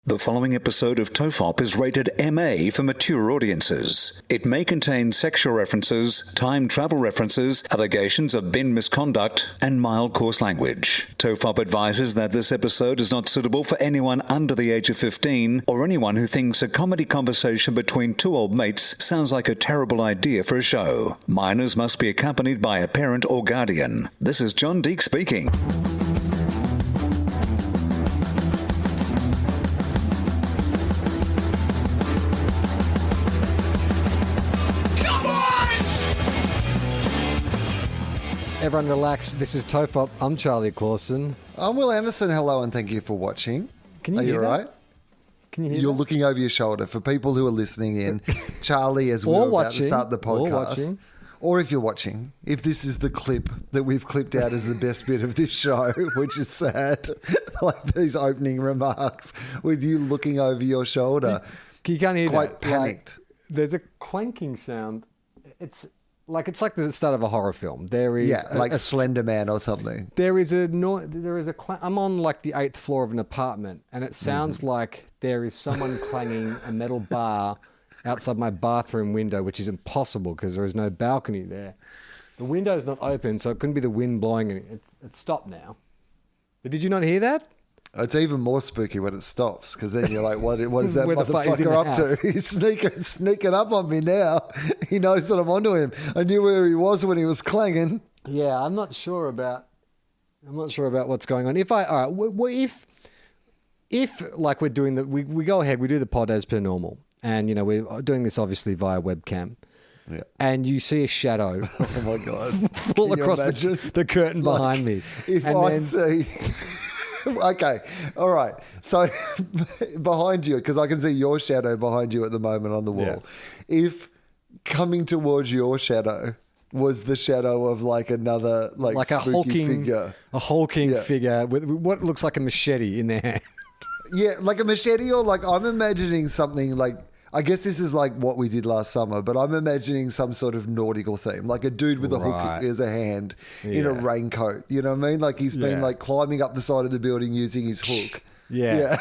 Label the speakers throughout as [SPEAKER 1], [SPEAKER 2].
[SPEAKER 1] The following episode of TOFOP is rated MA for mature audiences. It may contain sexual references, time travel references, allegations of bin misconduct, and mild coarse language. TOFOP advises that this episode is not suitable for anyone under the age of 15 or anyone who thinks a comedy conversation between two old mates sounds like a terrible idea for a show. Minors must be accompanied by a parent or guardian. This is John Deek speaking.
[SPEAKER 2] Everyone relax. This is TOFOP. I'm Charlie Clausen.
[SPEAKER 3] I'm Wil Anderson. Hello and thank you for watching.
[SPEAKER 2] Can you
[SPEAKER 3] Are
[SPEAKER 2] hear
[SPEAKER 3] you
[SPEAKER 2] that?
[SPEAKER 3] right?
[SPEAKER 2] Can you hear
[SPEAKER 3] You're
[SPEAKER 2] that?
[SPEAKER 3] looking over your shoulder. For people who are listening in, Charlie, as we're about to start the podcast, or if you're watching, if this is the clip that we've clipped out as the best bit of this show, which is sad, like these opening remarks with you looking over your shoulder.
[SPEAKER 2] You can't hear
[SPEAKER 3] quite
[SPEAKER 2] that.
[SPEAKER 3] panicked.
[SPEAKER 2] There's a clanking sound. It's like the start of a horror film. There is
[SPEAKER 3] like a Slender Man or something.
[SPEAKER 2] There is a I'm on like the 8th floor of an apartment, and it sounds like there is someone clanging a metal bar outside my bathroom window, which is impossible because there is no balcony there. The window's not open, so it couldn't be the wind blowing it. It's stopped now. But did you not hear that?
[SPEAKER 3] It's even more spooky when it stops, because then you're like, what is that
[SPEAKER 2] Where the fuck is he in
[SPEAKER 3] motherfucker
[SPEAKER 2] the
[SPEAKER 3] up
[SPEAKER 2] house?
[SPEAKER 3] to? He's sneaking up on me now. He knows that I'm onto him. I knew where he was when he was clanging.
[SPEAKER 2] Yeah, I'm not sure about what's going on. If like we're doing we go ahead, we do the pod as per normal, and you know we're doing this obviously via webcam.
[SPEAKER 3] Yeah.
[SPEAKER 2] And you see a shadow
[SPEAKER 3] Oh my God.
[SPEAKER 2] fall
[SPEAKER 3] Can you
[SPEAKER 2] across
[SPEAKER 3] imagine?
[SPEAKER 2] the curtain behind me.
[SPEAKER 3] If
[SPEAKER 2] And
[SPEAKER 3] I
[SPEAKER 2] then-
[SPEAKER 3] see... Okay, all right. So behind you, because I can see your shadow behind you at the moment on the wall.
[SPEAKER 2] Yeah.
[SPEAKER 3] If coming towards your shadow was the shadow of like another like
[SPEAKER 2] a
[SPEAKER 3] spooky figure.
[SPEAKER 2] hulking figure with what looks like a machete in their hand.
[SPEAKER 3] Yeah, like a machete, or like I'm imagining something like, I guess this is like what we did last summer, but I'm imagining some sort of nautical theme, like a dude with a hook as a hand in a raincoat. You know what I mean? Like he's been like climbing up the side of the building using his hook.
[SPEAKER 2] Yeah.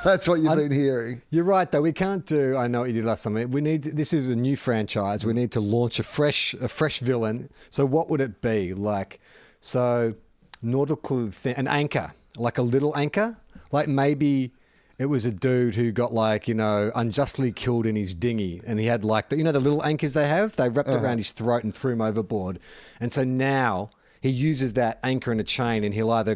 [SPEAKER 3] That's what you've been hearing.
[SPEAKER 2] You're right, though. We can't do. I know what you did last summer. This is a new franchise. We need to launch a fresh villain. So what would it be like? So nautical an anchor, like a little anchor, like maybe. It was a dude who got unjustly killed in his dinghy, and he had the little anchors they have. They wrapped it around his throat and threw him overboard. And so now he uses that anchor and a chain, and he'll either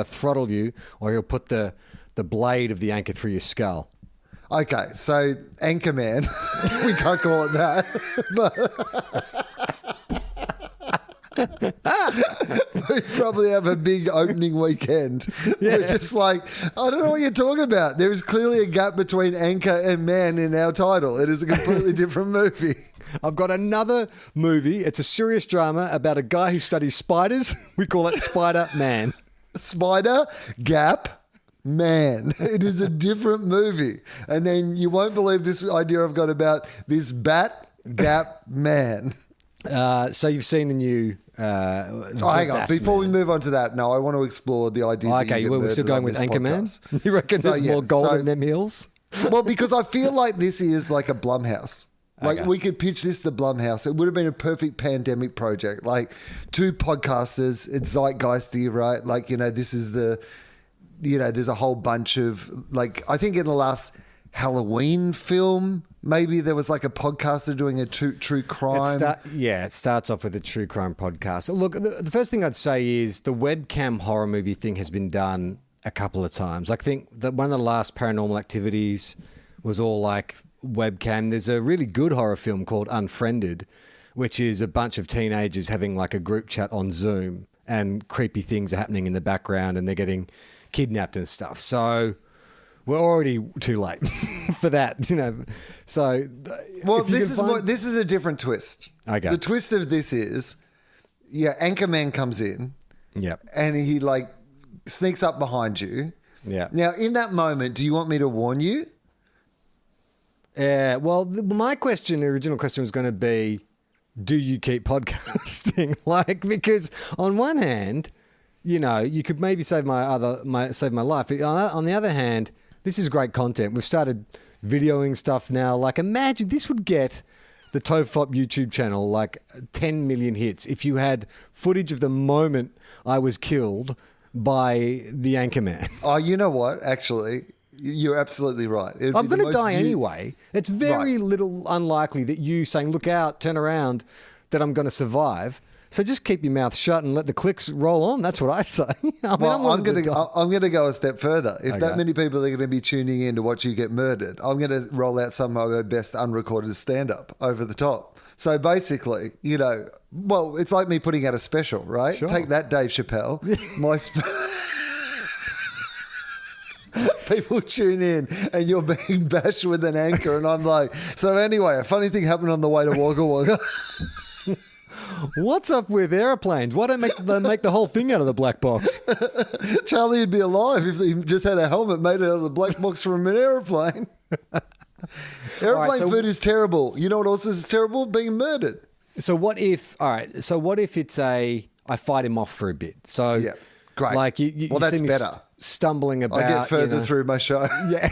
[SPEAKER 2] throttle you or he'll put the blade of the anchor through your skull.
[SPEAKER 3] Okay, so Anchorman, we can't call it that, but we probably have a big opening weekend.
[SPEAKER 2] Yeah.
[SPEAKER 3] We're just like, I don't know what you're talking about. There is clearly a gap between Anchor and Man in our title. It is a completely different movie.
[SPEAKER 2] I've got another movie. It's a serious drama about a guy who studies spiders. We call it Spider Man.
[SPEAKER 3] Spider, Gap, Man. It is a different movie. And then you won't believe this idea I've got about this Bat, Gap, Man.
[SPEAKER 2] So you've seen the new...
[SPEAKER 3] hang on. Before we move on to that, no, I want to explore the idea that you get
[SPEAKER 2] we're still
[SPEAKER 3] murdered
[SPEAKER 2] going
[SPEAKER 3] on
[SPEAKER 2] with
[SPEAKER 3] this
[SPEAKER 2] Anchorman?
[SPEAKER 3] podcast.
[SPEAKER 2] You reckon there's more gold in them hills?
[SPEAKER 3] Well, because I feel like this is like a Blumhouse. Like we could pitch this to Blumhouse. It would have been a perfect pandemic project. Like two podcasters, it's zeitgeisty, right? Like, this is there's a whole bunch of I think in the last Halloween film, maybe there was like a podcaster doing a true crime.
[SPEAKER 2] It starts off with a true crime podcast. Look, the first thing I'd say is the webcam horror movie thing has been done a couple of times. I think that one of the last Paranormal Activities was all like webcam. There's a really good horror film called Unfriended, which is a bunch of teenagers having like a group chat on Zoom, and creepy things are happening in the background and they're getting kidnapped and stuff. So we're already too late for that, So,
[SPEAKER 3] this is a different twist.
[SPEAKER 2] Okay.
[SPEAKER 3] The twist of this is, Anchorman comes in, and he sneaks up behind you.
[SPEAKER 2] Yeah.
[SPEAKER 3] Now, in that moment, do you want me to warn you?
[SPEAKER 2] Yeah. Well, my original question was going to be, do you keep podcasting? Because on one hand, you could maybe save my life. On the other hand, This is great content. We've started videoing stuff now. Like, imagine this would get the TOFOP YouTube channel like 10 million hits if you had footage of the moment I was killed by the Anchorman.
[SPEAKER 3] Oh, you know what? Actually, you're absolutely right.
[SPEAKER 2] I'm going to die anyway. It's very little unlikely that you saying, look out, turn around, that I'm going to survive. So just keep your mouth shut and let the clicks roll on. That's what I say. I'm going
[SPEAKER 3] to go a step further. If that many people are going to be tuning in to watch you get murdered, I'm going to roll out some of my best unrecorded stand-up over the top. So basically, it's like me putting out a special, right?
[SPEAKER 2] Sure.
[SPEAKER 3] Take that, Dave Chappelle. People tune in and you're being bashed with an anchor and I'm like, so anyway, a funny thing happened on the way to Wagga Wagga.
[SPEAKER 2] What's up with airplanes? Why don't they make the whole thing out of the black box?
[SPEAKER 3] Charlie would be alive if he just had a helmet made out of the black box from an airplane. Airplane food is terrible. You know what else is terrible? Being murdered.
[SPEAKER 2] So what if it's I fight him off for a bit? So
[SPEAKER 3] yeah, great.
[SPEAKER 2] Like you
[SPEAKER 3] that's
[SPEAKER 2] see me
[SPEAKER 3] better.
[SPEAKER 2] Stumbling about.
[SPEAKER 3] I get further through my show.
[SPEAKER 2] Yeah.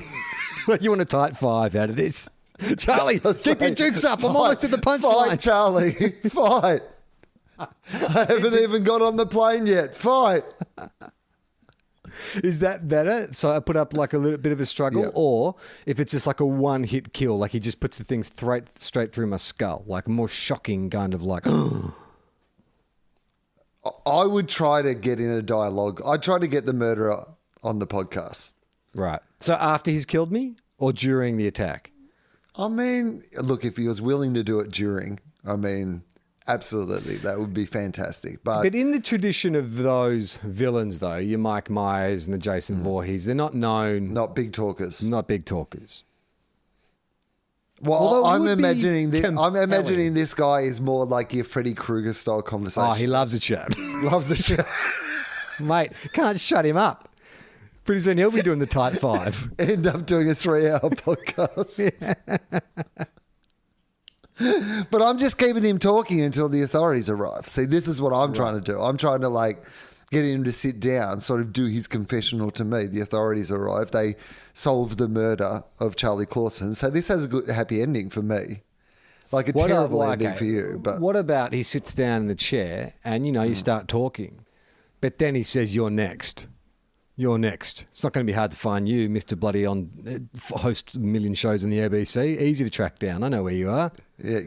[SPEAKER 2] You want a tight 5 out of this. Charlie, keep your jukes up. I'm almost at the punchline.
[SPEAKER 3] Fight, Charlie. Fight. I haven't even got on the plane yet. Fight.
[SPEAKER 2] Is that better? So I put up like a little bit of a struggle, or if it's just like a one-hit kill, like he just puts the thing straight through my skull, like a more shocking kind of like.
[SPEAKER 3] I would try to get in a dialogue. I'd try to get the murderer on the podcast.
[SPEAKER 2] Right. So after he's killed me or during the attack?
[SPEAKER 3] I mean, look, if he was willing to do it during, absolutely, that would be fantastic. But
[SPEAKER 2] in the tradition of those villains, though, your Mike Myers and the Jason Voorhees, they're not known.
[SPEAKER 3] Not big talkers.
[SPEAKER 2] Not big talkers.
[SPEAKER 3] Well, I'm imagining this guy is more like your Freddy Krueger style conversation.
[SPEAKER 2] Oh, he loves a chat.
[SPEAKER 3] Loves a chat.
[SPEAKER 2] Mate, can't shut him up. Pretty soon he'll be doing the tight 5.
[SPEAKER 3] End up doing a 3-hour podcast. But I'm just keeping him talking until the authorities arrive. See, this is what I'm trying to do. I'm trying to get him to sit down, sort of do his confessional to me. The authorities arrive. They solve the murder of Charlie Clausen. So this has a good, happy ending for me. Like a terrible ending for you. But
[SPEAKER 2] what about he sits down in the chair and, you start talking, but then he says, you're next. You're next. It's not going to be hard to find you, Mr. Bloody host a million shows on the ABC. Easy to track down. I know where you are.
[SPEAKER 3] Yeah,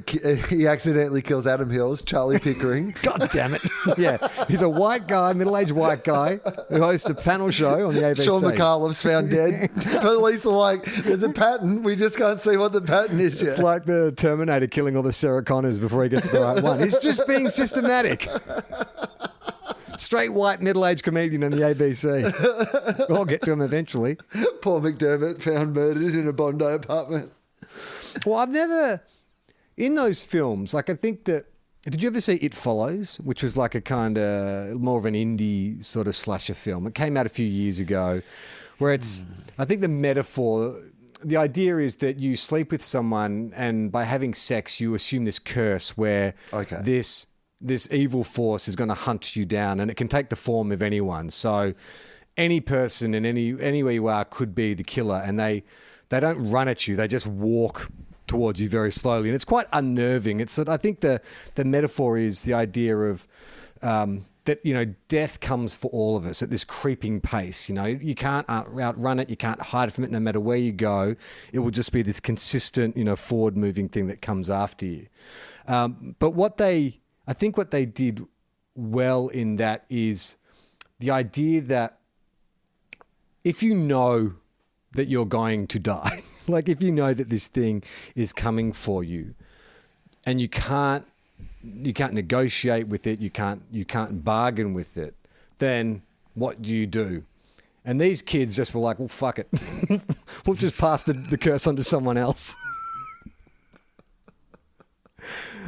[SPEAKER 3] he accidentally kills Adam Hills, Charlie Pickering.
[SPEAKER 2] God damn it. Yeah, he's a white guy, middle-aged white guy who hosts a panel show on the ABC.
[SPEAKER 3] Sean McAuliffe's found dead. Police are like, there's a pattern. We just can't see what the pattern is yet.
[SPEAKER 2] It's like the Terminator killing all the Sarah Connors before he gets to the right one. He's just being systematic. Straight white middle-aged comedian on the ABC. We'll get to him eventually.
[SPEAKER 3] Paul McDermott found murdered in a Bondi apartment.
[SPEAKER 2] Well, I've never... In those films, I think that... Did you ever see It Follows? Which was like a kind of... more of an indie sort of slasher film. It came out a few years ago where it's... I think the metaphor... The idea is that you sleep with someone and by having sex, you assume this curse where this evil force is going to hunt you down and it can take the form of anyone. So any person and anywhere you are could be the killer and they don't run at you. They just walk towards you very slowly. And it's quite unnerving. I think the metaphor is the idea of that, death comes for all of us at this creeping pace. You can't outrun it. You can't hide from it no matter where you go. It will just be this consistent, forward moving thing that comes after you. But I think what they did well in that is the idea that if you know that you're going to die, like if you know that this thing is coming for you and you can't negotiate with it, you can't bargain with it, then what do you do? And these kids just were like, well, fuck it. We'll just pass the curse on to someone else.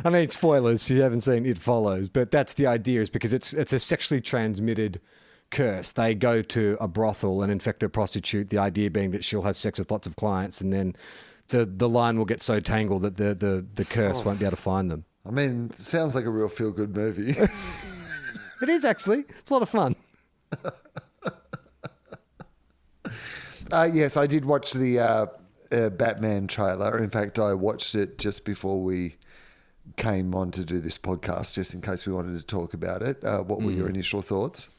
[SPEAKER 2] I mean, spoilers, if you haven't seen It Follows, but that's the idea, is because it's a sexually transmitted curse. They go to a brothel and infect a prostitute, the idea being that she'll have sex with lots of clients and then the line will get so tangled that the curse won't be able to find them.
[SPEAKER 3] I mean, sounds like a real feel-good movie.
[SPEAKER 2] It is actually. It's a lot of fun.
[SPEAKER 3] Yes, I did watch the Batman trailer. In fact, I watched it just before we came on to do this podcast, just in case we wanted to talk about it. What were your initial thoughts?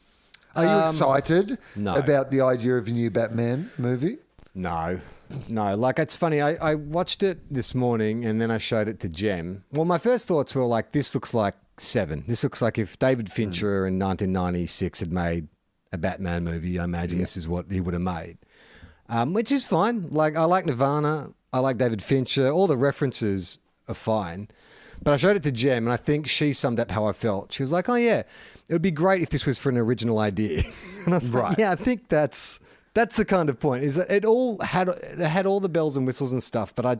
[SPEAKER 3] Are you excited about the idea of a new Batman movie?
[SPEAKER 2] No. Like, it's funny. I watched it this morning and then I showed it to Jem. Well, my first thoughts were like, this looks like Seven. This looks like if David Fincher in 1996 had made a Batman movie, I imagine this is what he would have made. Which is fine. Like, I like Nirvana. I like David Fincher. All the references are fine. But I showed it to Jem, and I think she summed up how I felt. She was like, oh, yeah, it would be great if this was for an original idea. And I was like, yeah, I think that's the kind of point. Is that it had all the bells and whistles and stuff, but I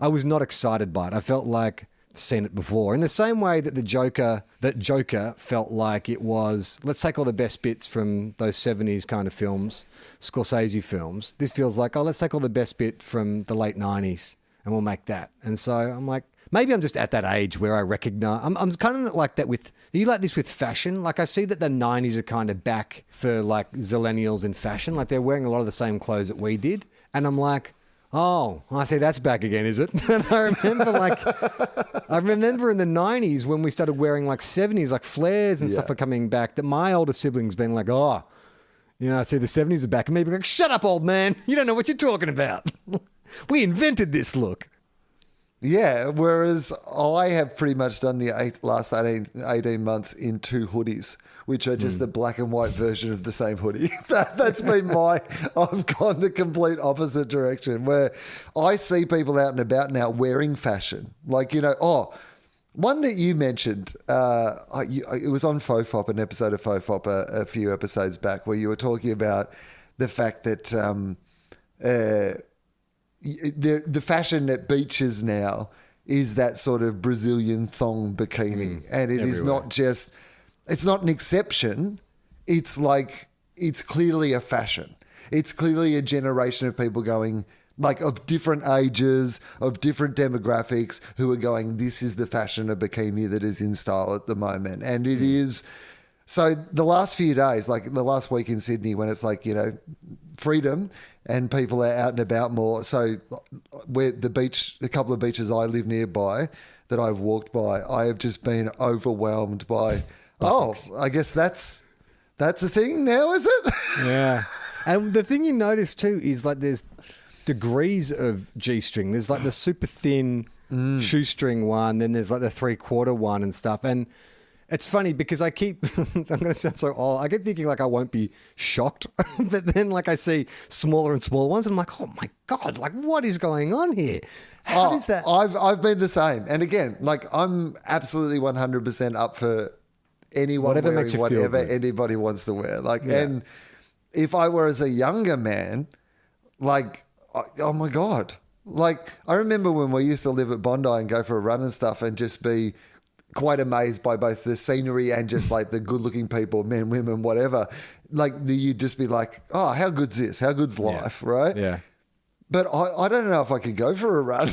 [SPEAKER 2] was not excited by it. I felt like seen it before. In the same way that Joker felt like it was, let's take all the best bits from those 70s kind of films, Scorsese films. This feels like, let's take all the best bit from the late 90s and we'll make that. And so I'm like, maybe I'm just at that age where I recognize, I'm kind of like that with, are you like this with fashion? Like I see that the 90s are kind of back for like zillennials in fashion. Like they're wearing a lot of the same clothes that we did. And I'm like, oh, I see that's back again, is it? And I remember in the 90s when we started wearing like 70s, like flares and stuff are coming back, that my older siblings been like, I see the 70s are back. And me be like, shut up, old man. You don't know what you're talking about. We invented this look.
[SPEAKER 3] Yeah, whereas I have pretty much done the last 18 months in two hoodies, which are just a black and white version of the same hoodie. That's been I've gone the complete opposite direction, where I see people out and about now wearing fashion. Like, one that you mentioned, it was on TOFOP, an episode of TOFOP a few episodes back, where you were talking about the fact that the fashion at beaches now is that sort of Brazilian thong bikini. And it everywhere. Is not just, it's not an exception. It's like, it's clearly a fashion. It's clearly a generation of people going, like, of different ages, of different demographics, who are going, this is the fashion of bikini that is in style at the moment. And it is, so the last few days, like the last week in Sydney, when it's like, freedom and people are out and about more. So where a couple of beaches I live nearby that I've walked by, I have just been overwhelmed by, I guess that's a thing now, is it?
[SPEAKER 2] Yeah. And the thing you notice too is like there's degrees of G-string. There's like the super thin shoestring one, then there's like the 3/4 one and stuff. And it's funny because I'm going to sound so old. I keep thinking like I won't be shocked, but then like I see smaller and smaller ones and I'm like, oh my God, like what is going on here? How is that?
[SPEAKER 3] I've been the same. And again, like I'm absolutely 100% up for anyone wearing whatever anybody wants to wear. Like, and if I were as a younger man, like, oh my God. Like I remember when we used to live at Bondi and go for a run and stuff and just be quite amazed by both the scenery and just like the good looking people, men, women, whatever. Like you'd just be like, oh, how good's this? How good's life, right?
[SPEAKER 2] Yeah.
[SPEAKER 3] But I don't know if I could go for a run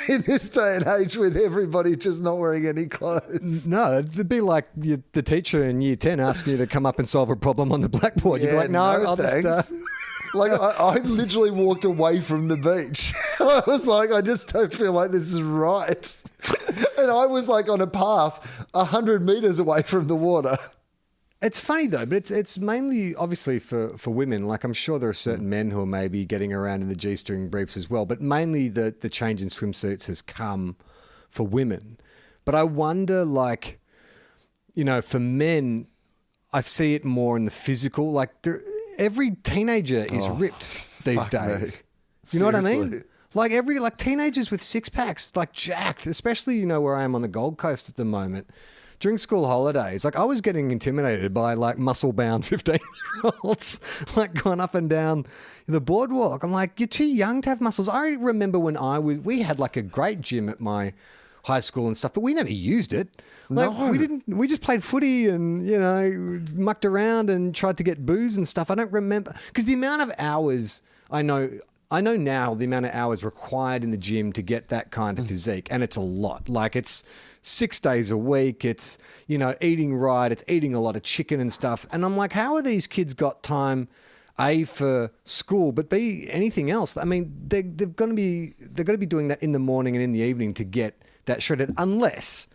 [SPEAKER 3] in this day and age with everybody just not wearing any clothes.
[SPEAKER 2] No, it'd be like the teacher in year 10 asking you to come up and solve a problem on the blackboard. You'd be like, no I'll
[SPEAKER 3] thanks.
[SPEAKER 2] Just...
[SPEAKER 3] Like I literally walked away from the beach. I was like, I just don't feel like this is right. And I was like on a path 100 meters away from the water.
[SPEAKER 2] It's funny though, but it's mainly obviously for women. Like I'm sure there are certain men who are maybe getting around in the G-string briefs as well, but mainly the change in swimsuits has come for women. But I wonder, like, for men, I see it more in the physical. Like every teenager is ripped these days. You know what I mean? Like teenagers with six packs, like jacked, especially, where I am on the Gold Coast at the moment. During school holidays, like I was getting intimidated by like muscle-bound 15-year-olds, like going up and down the boardwalk. I'm like, you're too young to have muscles. I remember when we had like a great gym at my high school and stuff, but we never used it. Like we just played footy and, mucked around and tried to get booze and stuff. I don't remember, because the amount of hours I know now the amount of hours required in the gym to get that kind of physique, and it's a lot. Like it's 6 days a week. It's, eating right. It's eating a lot of chicken and stuff. And I'm like, how are these kids got time A, for school, but B, anything else. I mean, they're going to be doing that in the morning and in the evening to get that shredded, unless,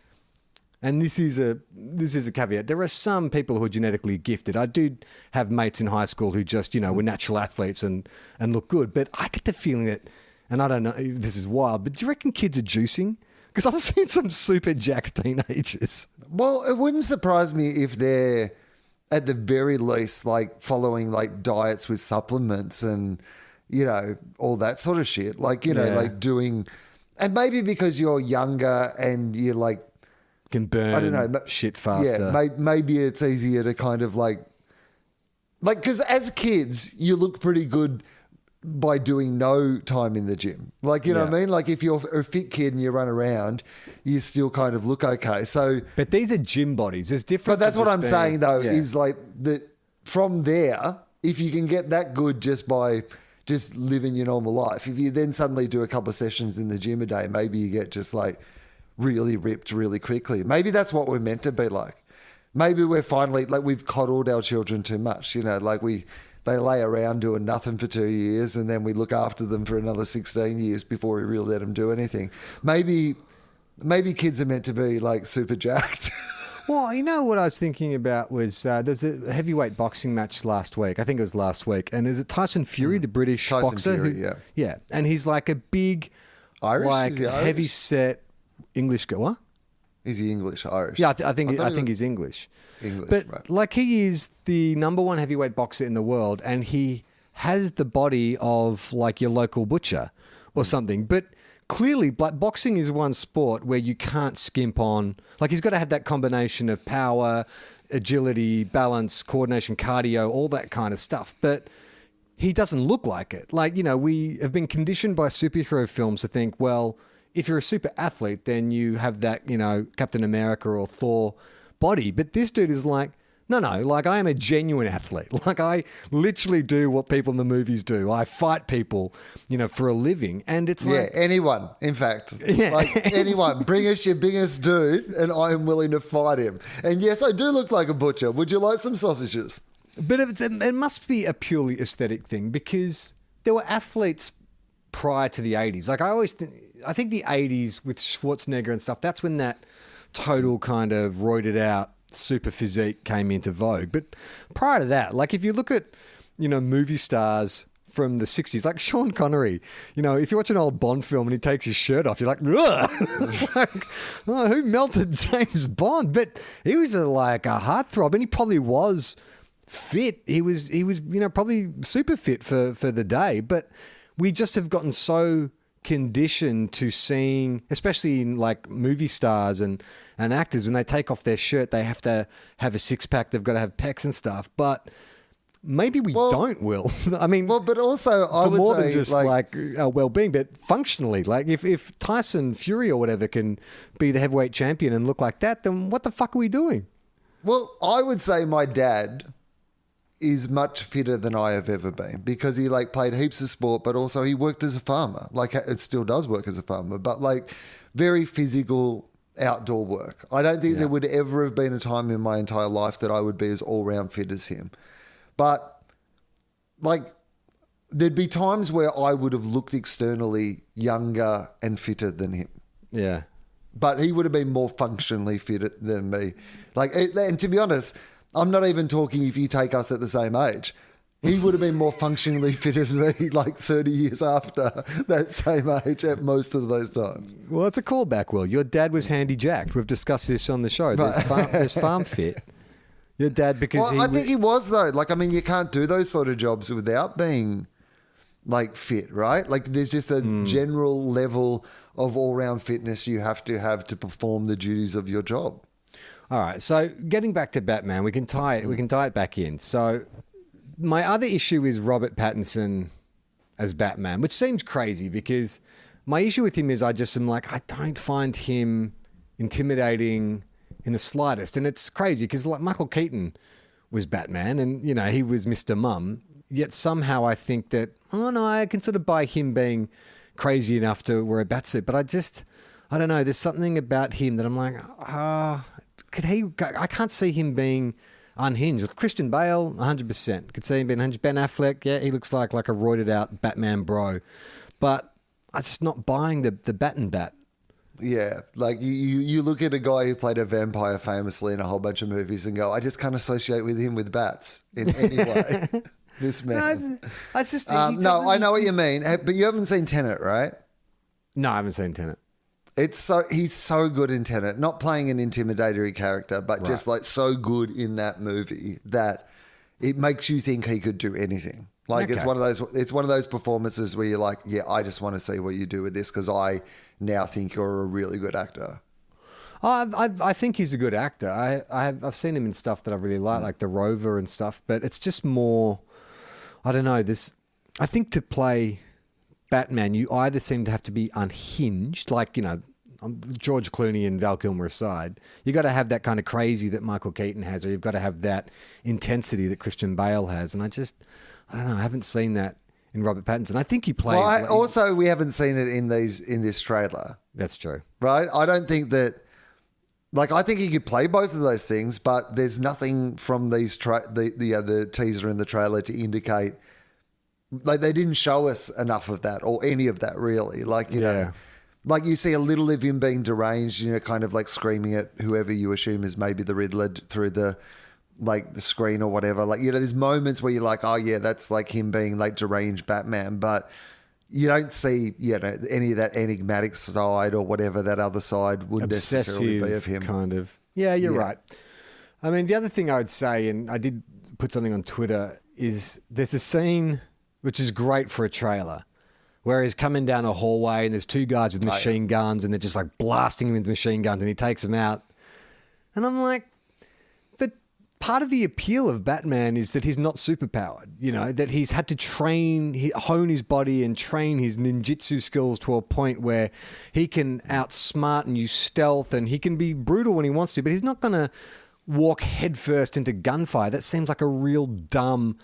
[SPEAKER 2] and this is a caveat, there are some people who are genetically gifted. I do have mates in high school who just, were natural athletes and look good, but I get the feeling that, and I don't know, this is wild, but do you reckon kids are juicing? Because I've seen some super jacked teenagers.
[SPEAKER 3] Well, it wouldn't surprise me if they're, at the very least, like following like diets with supplements and, all that sort of shit. Like, like doing, and maybe because you're younger and you're like,
[SPEAKER 2] can burn, I don't know, shit faster.
[SPEAKER 3] Yeah, maybe it's easier to kind of like, because as kids, you look pretty good by doing no time in the gym. Like, you know what I mean? Like if you're a fit kid and you run around, you still kind of look okay. So,
[SPEAKER 2] but these are gym bodies. There's different.
[SPEAKER 3] But that's what I'm saying though, is like that from there, if you can get that good just by just living your normal life, if you then suddenly do a couple of sessions in the gym a day, maybe you get just like really ripped really quickly. Maybe that's what we're meant to be like. Maybe we're finally, like we've coddled our children too much, like they lay around doing nothing for 2 years and then we look after them for another 16 years before we really let them do anything. Maybe kids are meant to be like super jacked.
[SPEAKER 2] Well, what I was thinking about was there's a heavyweight boxing match last week. I think it was last week. And is it Tyson Fury, the British boxer?
[SPEAKER 3] Fury,
[SPEAKER 2] yeah. And he's like a big,
[SPEAKER 3] Irish?
[SPEAKER 2] like
[SPEAKER 3] Is he Irish?
[SPEAKER 2] heavy set English guy. What?
[SPEAKER 3] Is he English, Irish?
[SPEAKER 2] Yeah, I think he's English.
[SPEAKER 3] English,
[SPEAKER 2] but
[SPEAKER 3] right.
[SPEAKER 2] like he is the number one heavyweight boxer in the world, and he has the body of like your local butcher or something. But clearly, boxing is one sport where you can't skimp on. Like he's got to have that combination of power, agility, balance, coordination, cardio, all that kind of stuff. But he doesn't look like it. Like, we have been conditioned by superhero films to think, well, if you're a super athlete, then you have that, Captain America or Thor body. But this dude is like, no, like I am a genuine athlete. Like I literally do what people in the movies do. I fight people, for a living. And it's like...
[SPEAKER 3] Yeah, anyone, in fact.
[SPEAKER 2] Yeah.
[SPEAKER 3] Like anyone. Bring us your biggest dude and I am willing to fight him. And yes, I do look like a butcher. Would you like some sausages?
[SPEAKER 2] But it must be a purely aesthetic thing because there were athletes prior to the 80s. Like I think the 80s with Schwarzenegger and stuff, that's when that total kind of roided out super physique came into vogue. But prior to that, like if you look at, movie stars from the 60s, like Sean Connery, if you watch an old Bond film and he takes his shirt off, you're like, ugh! Like, oh, who melted James Bond? But he was a heartthrob, and he probably was fit. He was probably super fit for the day. But we just have gotten so conditioned to seeing, especially in like movie stars and actors, when they take off their shirt, they have to have a six pack. They've got to have pecs and stuff. But maybe we don't, Will. I mean,
[SPEAKER 3] but also I
[SPEAKER 2] for
[SPEAKER 3] would
[SPEAKER 2] more
[SPEAKER 3] say
[SPEAKER 2] than just like well-being, but functionally, like if Tyson Fury or whatever can be the heavyweight champion and look like that, then what the fuck are we doing?
[SPEAKER 3] Well, I would say my dad is much fitter than I have ever been because he like played heaps of sport, but also he worked as a farmer. Like it still does work as a farmer, but like very physical outdoor work. I don't think there would ever have been a time in my entire life that I would be as all-round fit as him. But like there'd be times where I would have looked externally younger and fitter than him.
[SPEAKER 2] Yeah.
[SPEAKER 3] But he would have been more functionally fit than me. Like, and to be honest, I'm not even talking if you take us at the same age. He would have been more functionally fitter than me like 30 years after that same age at most of those times.
[SPEAKER 2] Well, it's a callback, Will. Your dad was handy jacked. We've discussed this on the show. There's farm fit. Your dad, because
[SPEAKER 3] I think he was, though. Like, I mean, you can't do those sort of jobs without being like fit, right? Like there's just a general level of all-round fitness you have to perform the duties of your job.
[SPEAKER 2] All right, so getting back to Batman, we can tie it back in. So my other issue is Robert Pattinson as Batman, which seems crazy because my issue with him is I don't find him intimidating in the slightest. And it's crazy because like Michael Keaton was Batman and, he was Mr. Mum, yet somehow I think that, I can sort of buy him being crazy enough to wear a batsuit, but I don't know, there's something about him that I'm like, I can't see him being unhinged. Christian Bale, 100%. Could see him being unhinged. Ben Affleck, yeah, he looks like a roided out Batman bro. But I'm just not buying the bat and bat.
[SPEAKER 3] Yeah, like you look at a guy who played a vampire famously in a whole bunch of movies and go, I just can't associate with him with bats in any way. This man.
[SPEAKER 2] No, it's just,
[SPEAKER 3] no, I know what you mean, but you haven't seen Tenet, right?
[SPEAKER 2] No, I haven't seen Tenet.
[SPEAKER 3] He's so good in Tenet, not playing an intimidatory character, but just like so good in that movie that it makes you think he could do anything. Like it's one of those performances where you're like, yeah, I just want to see what you do with this because I now think you're a really good actor.
[SPEAKER 2] I think he's a good actor. I've seen him in stuff that I really like The Rover and stuff. But it's just more, I don't know. I think to play Batman, you either seem to have to be unhinged, like George Clooney and Val Kilmer aside. You got to have that kind of crazy that Michael Keaton has, or you've got to have that intensity that Christian Bale has. And I don't know. I haven't seen that in Robert Pattinson. I think he plays.
[SPEAKER 3] Well, we haven't seen it in this trailer.
[SPEAKER 2] That's true,
[SPEAKER 3] right? I don't think that. Like, I think he could play both of those things, but there's nothing from these the teaser and the trailer to indicate. Like, they didn't show us enough of that or any of that really. Like, you know, like you see a little of him being deranged, kind of like screaming at whoever you assume is maybe the Riddler through the screen or whatever. Like, there's moments where you're like, oh yeah, that's like him being like deranged Batman, but you don't see, any of that enigmatic side or whatever that other side would necessarily be of him.
[SPEAKER 2] Kind of. Yeah, you're right. I mean, the other thing I would say, and I did put something on Twitter, is there's a scene which is great for a trailer where he's coming down a hallway and there's two guys with machine guns and they're just like blasting him with machine guns and he takes them out. And I'm like, but part of the appeal of Batman is that he's not superpowered, that he's had to hone his body and train his ninjutsu skills to a point where he can outsmart and use stealth and he can be brutal when he wants to, but he's not going to walk headfirst into gunfire. That seems like a real dumb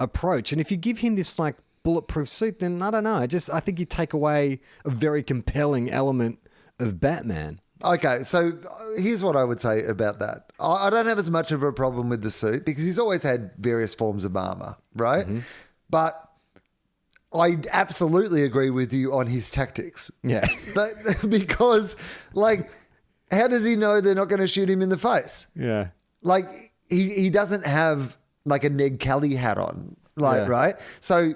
[SPEAKER 2] approach. And if you give him this like bulletproof suit, then I don't know. I think you take away a very compelling element of Batman.
[SPEAKER 3] Okay, so here's what I would say about that. I don't have as much of a problem with the suit because he's always had various forms of armor, right? Mm-hmm. But I absolutely agree with you on his tactics.
[SPEAKER 2] Yeah.
[SPEAKER 3] Because, like, how does he know they're not going to shoot him in the face?
[SPEAKER 2] Yeah.
[SPEAKER 3] Like, he doesn't have, like, a Ned Kelly hat on, right? So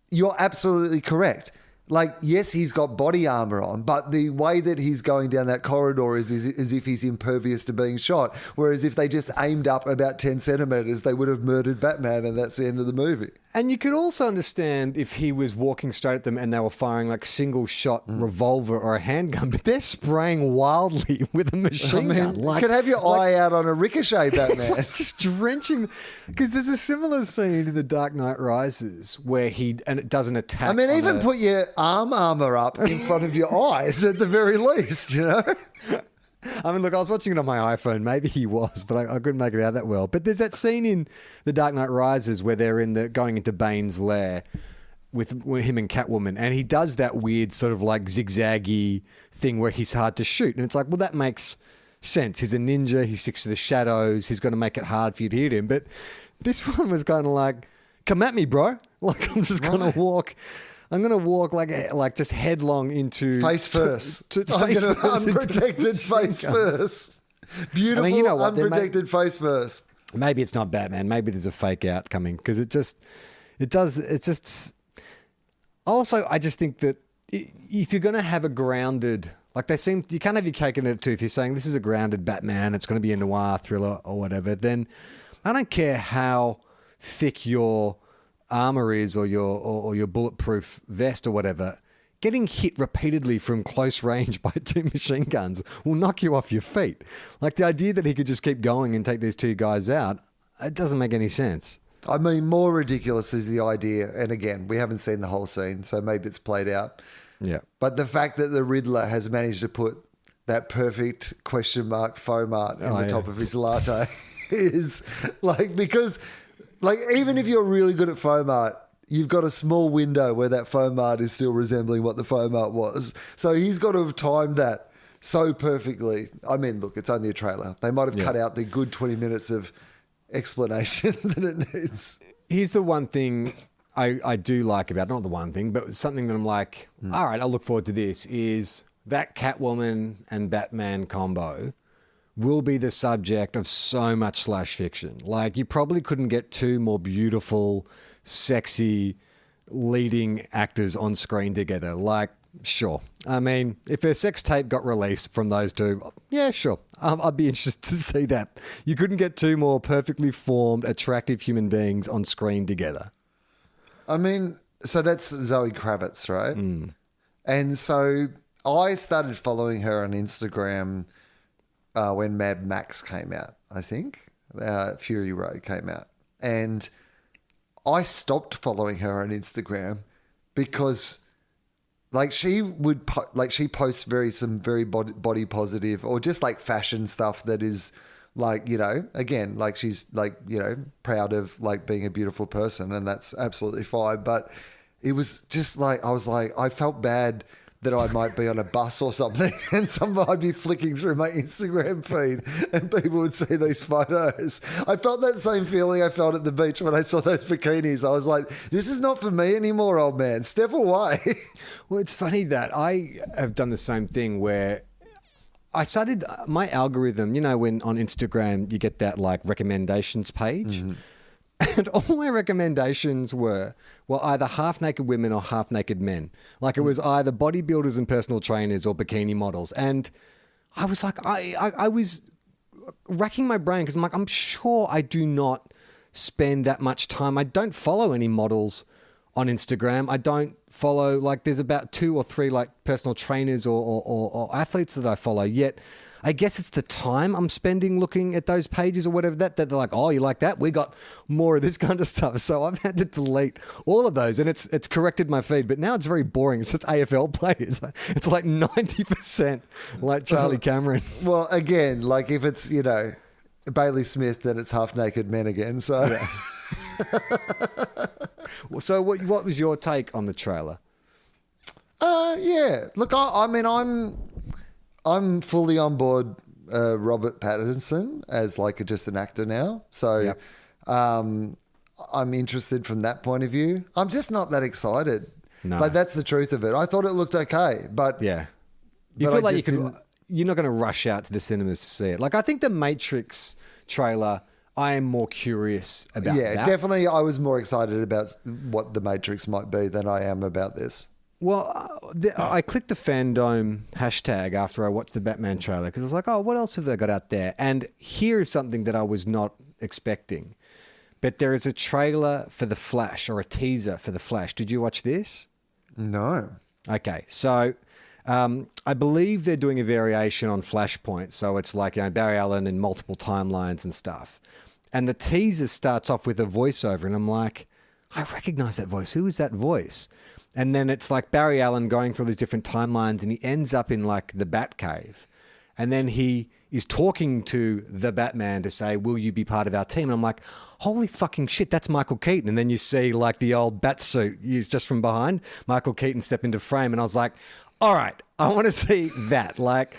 [SPEAKER 3] you're absolutely correct. Like, yes, he's got body armor on, but the way that he's going down that corridor is as if he's impervious to being shot. Whereas if they just aimed up about 10 centimeters, they would have murdered Batman, and that's the end of the movie.
[SPEAKER 2] And you could also understand if he was walking straight at them and they were firing like single shot revolver or a handgun, but they're spraying wildly with a machine gun.
[SPEAKER 3] You could have your eye out on a ricochet, Batman.
[SPEAKER 2] Just drenching. Because there's a similar scene in The Dark Knight Rises where it doesn't attack.
[SPEAKER 3] I mean, even put your armor up in front of your eyes at the very least,
[SPEAKER 2] I mean, look, I was watching it on my iPhone. Maybe he was, but I couldn't make it out that well. But there's that scene in The Dark Knight Rises where they're going into Bane's lair with him and Catwoman, and he does that weird sort of like zigzaggy thing where he's hard to shoot. And it's like, well, that makes sense. He's a ninja. He sticks to the shadows. He's going to make it hard for you to hit him. But this one was kind of like, come at me, bro. Like, I'm just going to walk... I'm going to walk like just headlong into...
[SPEAKER 3] Face first. Unprotected face first. Beautiful, unprotected face first.
[SPEAKER 2] Maybe it's not Batman. Maybe there's a fake out coming because it just... Also, I just think that if you're going to have a grounded... Like you can't have your cake and eat it too. If you're saying this is a grounded Batman, it's going to be a noir thriller or whatever, then I don't care how thick your armor is or your bulletproof vest or whatever, getting hit repeatedly from close range by two machine guns will knock you off your feet. Like the idea that he could just keep going and take these two guys out, it doesn't make any sense.
[SPEAKER 3] I mean, more ridiculous is the idea, and again, we haven't seen the whole scene, so maybe it's played out.
[SPEAKER 2] Yeah.
[SPEAKER 3] But the fact that the Riddler has managed to put that perfect question mark foam art in the top of his latte is like, because... Like, even if you're really good at foam art, you've got a small window where that foam art is still resembling what the foam art was. So he's got to have timed that so perfectly. I mean, look, it's only a trailer. They might have cut out the good 20 minutes of explanation that it needs.
[SPEAKER 2] Here's the one thing I do like about, not the one thing, but something that I'm like, all right, I'll look forward to this, is that Catwoman and Batman combo will be the subject of so much slash fiction. Like, you probably couldn't get two more beautiful, sexy leading actors on screen together. Like, sure. I mean, if a sex tape got released from those two, yeah, sure. I'd be interested to see that. You couldn't get two more perfectly formed, attractive human beings on screen together.
[SPEAKER 3] I mean, so that's Zoe Kravitz, right? And so I started following her on Instagram when Mad Max came out, I think. Fury Road came out. And I stopped following her on Instagram because like she would she posts some very body positive or just like fashion stuff that is like, you know, again, like she's like, you know, proud of like being a beautiful person, and that's absolutely fine. But it was just like, I felt bad that I might be on a bus or something and I'd be flicking through my Instagram feed and people would see these photos. I felt that same feeling I felt at the beach when I saw those bikinis. I was like, this is not for me anymore, old man. Step away.
[SPEAKER 2] Well, it's funny that I have done the same thing where I started my algorithm, you know, when on Instagram you get that like recommendations page. And all my recommendations were either half-naked women or half-naked men. Like it was either bodybuilders and personal trainers or bikini models. And I was like, I was racking my brain because I'm like, I'm sure I do not spend that much time. I don't follow any models on Instagram. I don't follow, like there's about 2 or 3 like personal trainers or athletes that I follow. Yet I guess it's the time I'm spending looking at those pages or whatever that they're like, oh, you like that? We got more of this kind of stuff. So I've had to delete all of those, and it's corrected my feed. But now it's very boring. It's just AFL players. It's like 90% like Charlie Cameron.
[SPEAKER 3] Well, again, like if it's, you know, Bailey Smith, then it's half-naked men again. So,
[SPEAKER 2] yeah. So what was your take on the trailer?
[SPEAKER 3] Yeah. Look, I mean, I'm fully on board Robert Pattison as like just an actor now. So
[SPEAKER 2] Yep.
[SPEAKER 3] I'm interested from that point of view. I'm just not that excited.
[SPEAKER 2] No.
[SPEAKER 3] Like that's the truth of it. I thought it looked okay, but
[SPEAKER 2] Yeah. You
[SPEAKER 3] but
[SPEAKER 2] feel
[SPEAKER 3] I
[SPEAKER 2] like
[SPEAKER 3] just
[SPEAKER 2] you're not going to rush out to the cinemas to see it. Like I think the Matrix trailer, I am more curious about
[SPEAKER 3] yeah,
[SPEAKER 2] that.
[SPEAKER 3] definitely. I was more excited about what the Matrix might be than I am about this.
[SPEAKER 2] Well, I clicked the fandom hashtag after I watched the Batman trailer because I was like, oh, what else have they got out there? And here is something that I was not expecting. But there is a trailer for The Flash, or a teaser for The Flash. Did you watch this?
[SPEAKER 3] No.
[SPEAKER 2] Okay, so I believe they're doing a variation on Flashpoint. So it's like, you know, Barry Allen in multiple timelines and stuff. And the teaser starts off with a voiceover, and I'm like, I recognize that voice. Who is that voice? And then it's like Barry Allen going through these different timelines, and he ends up in like the Batcave. And then he is talking to the Batman to say, will you be part of our team? And I'm like, holy fucking shit, that's Michael Keaton. And then you see like the old bat suit used just from behind Michael Keaton step into frame. And I was like, all right, I want to see that. Like,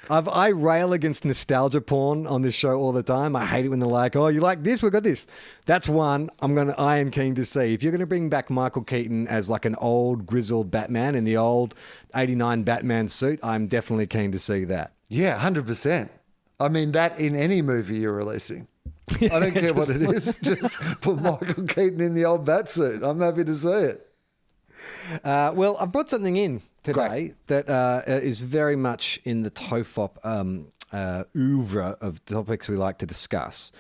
[SPEAKER 2] I rail against nostalgia porn on this show all the time. I hate it when they're like, oh, you like this? We've got this. That's one I am keen to see. If you're going to bring back Michael Keaton as like an old grizzled Batman in the old 89 Batman suit, I'm definitely keen to see that.
[SPEAKER 3] Yeah, 100%. I mean, that in any movie you're releasing. I don't care what it is. Just put Michael Keaton in the old bat suit. I'm happy to see it.
[SPEAKER 2] Well, I brought something in today that is very much in the TOFOP oeuvre of topics we like to discuss.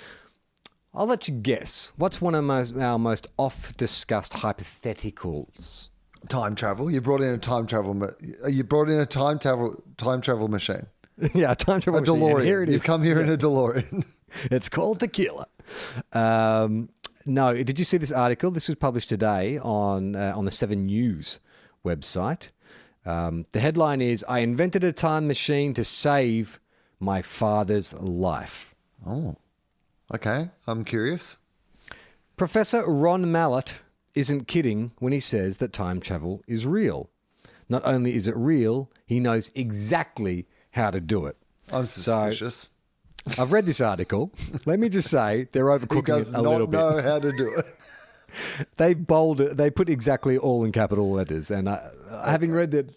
[SPEAKER 2] I'll let you guess. What's one of our most oft-discussed hypotheticals?
[SPEAKER 3] Time travel. You brought in a time travel. You brought in a time travel machine.
[SPEAKER 2] Yeah, time travel
[SPEAKER 3] a
[SPEAKER 2] machine.
[SPEAKER 3] DeLorean.
[SPEAKER 2] And here it is.
[SPEAKER 3] You've come here in a DeLorean.
[SPEAKER 2] It's called tequila. No, did you see this article? This was published today on the 7 News website. The headline is, I invented a time machine to save my father's life.
[SPEAKER 3] Oh, okay. I'm curious.
[SPEAKER 2] Professor Ron Mallett isn't kidding when he says that time travel is real. Not only is it real, he knows exactly how to do it.
[SPEAKER 3] I'm suspicious.
[SPEAKER 2] I've read this article. Let me just say they're
[SPEAKER 3] He
[SPEAKER 2] overcooking
[SPEAKER 3] does
[SPEAKER 2] it a little
[SPEAKER 3] not
[SPEAKER 2] bit.
[SPEAKER 3] know how to do it.
[SPEAKER 2] They bold it. They put exactly all in capital letters. And having read that,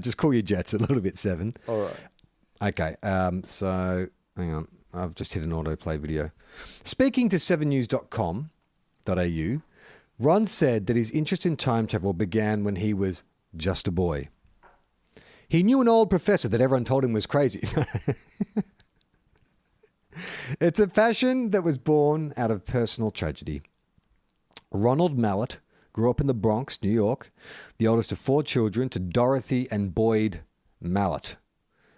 [SPEAKER 2] just call your jets a little bit, Seven.
[SPEAKER 3] All right.
[SPEAKER 2] Okay. So hang on. I've just hit an autoplay video. Speaking to 7news.com.au, Ron said that his interest in time travel began when he was just a boy. He knew an old professor that everyone told him was crazy. It's a passion that was born out of personal tragedy. Ronald Mallett grew up in the Bronx, New York, the oldest of 4 children to Dorothy and Boyd Mallett.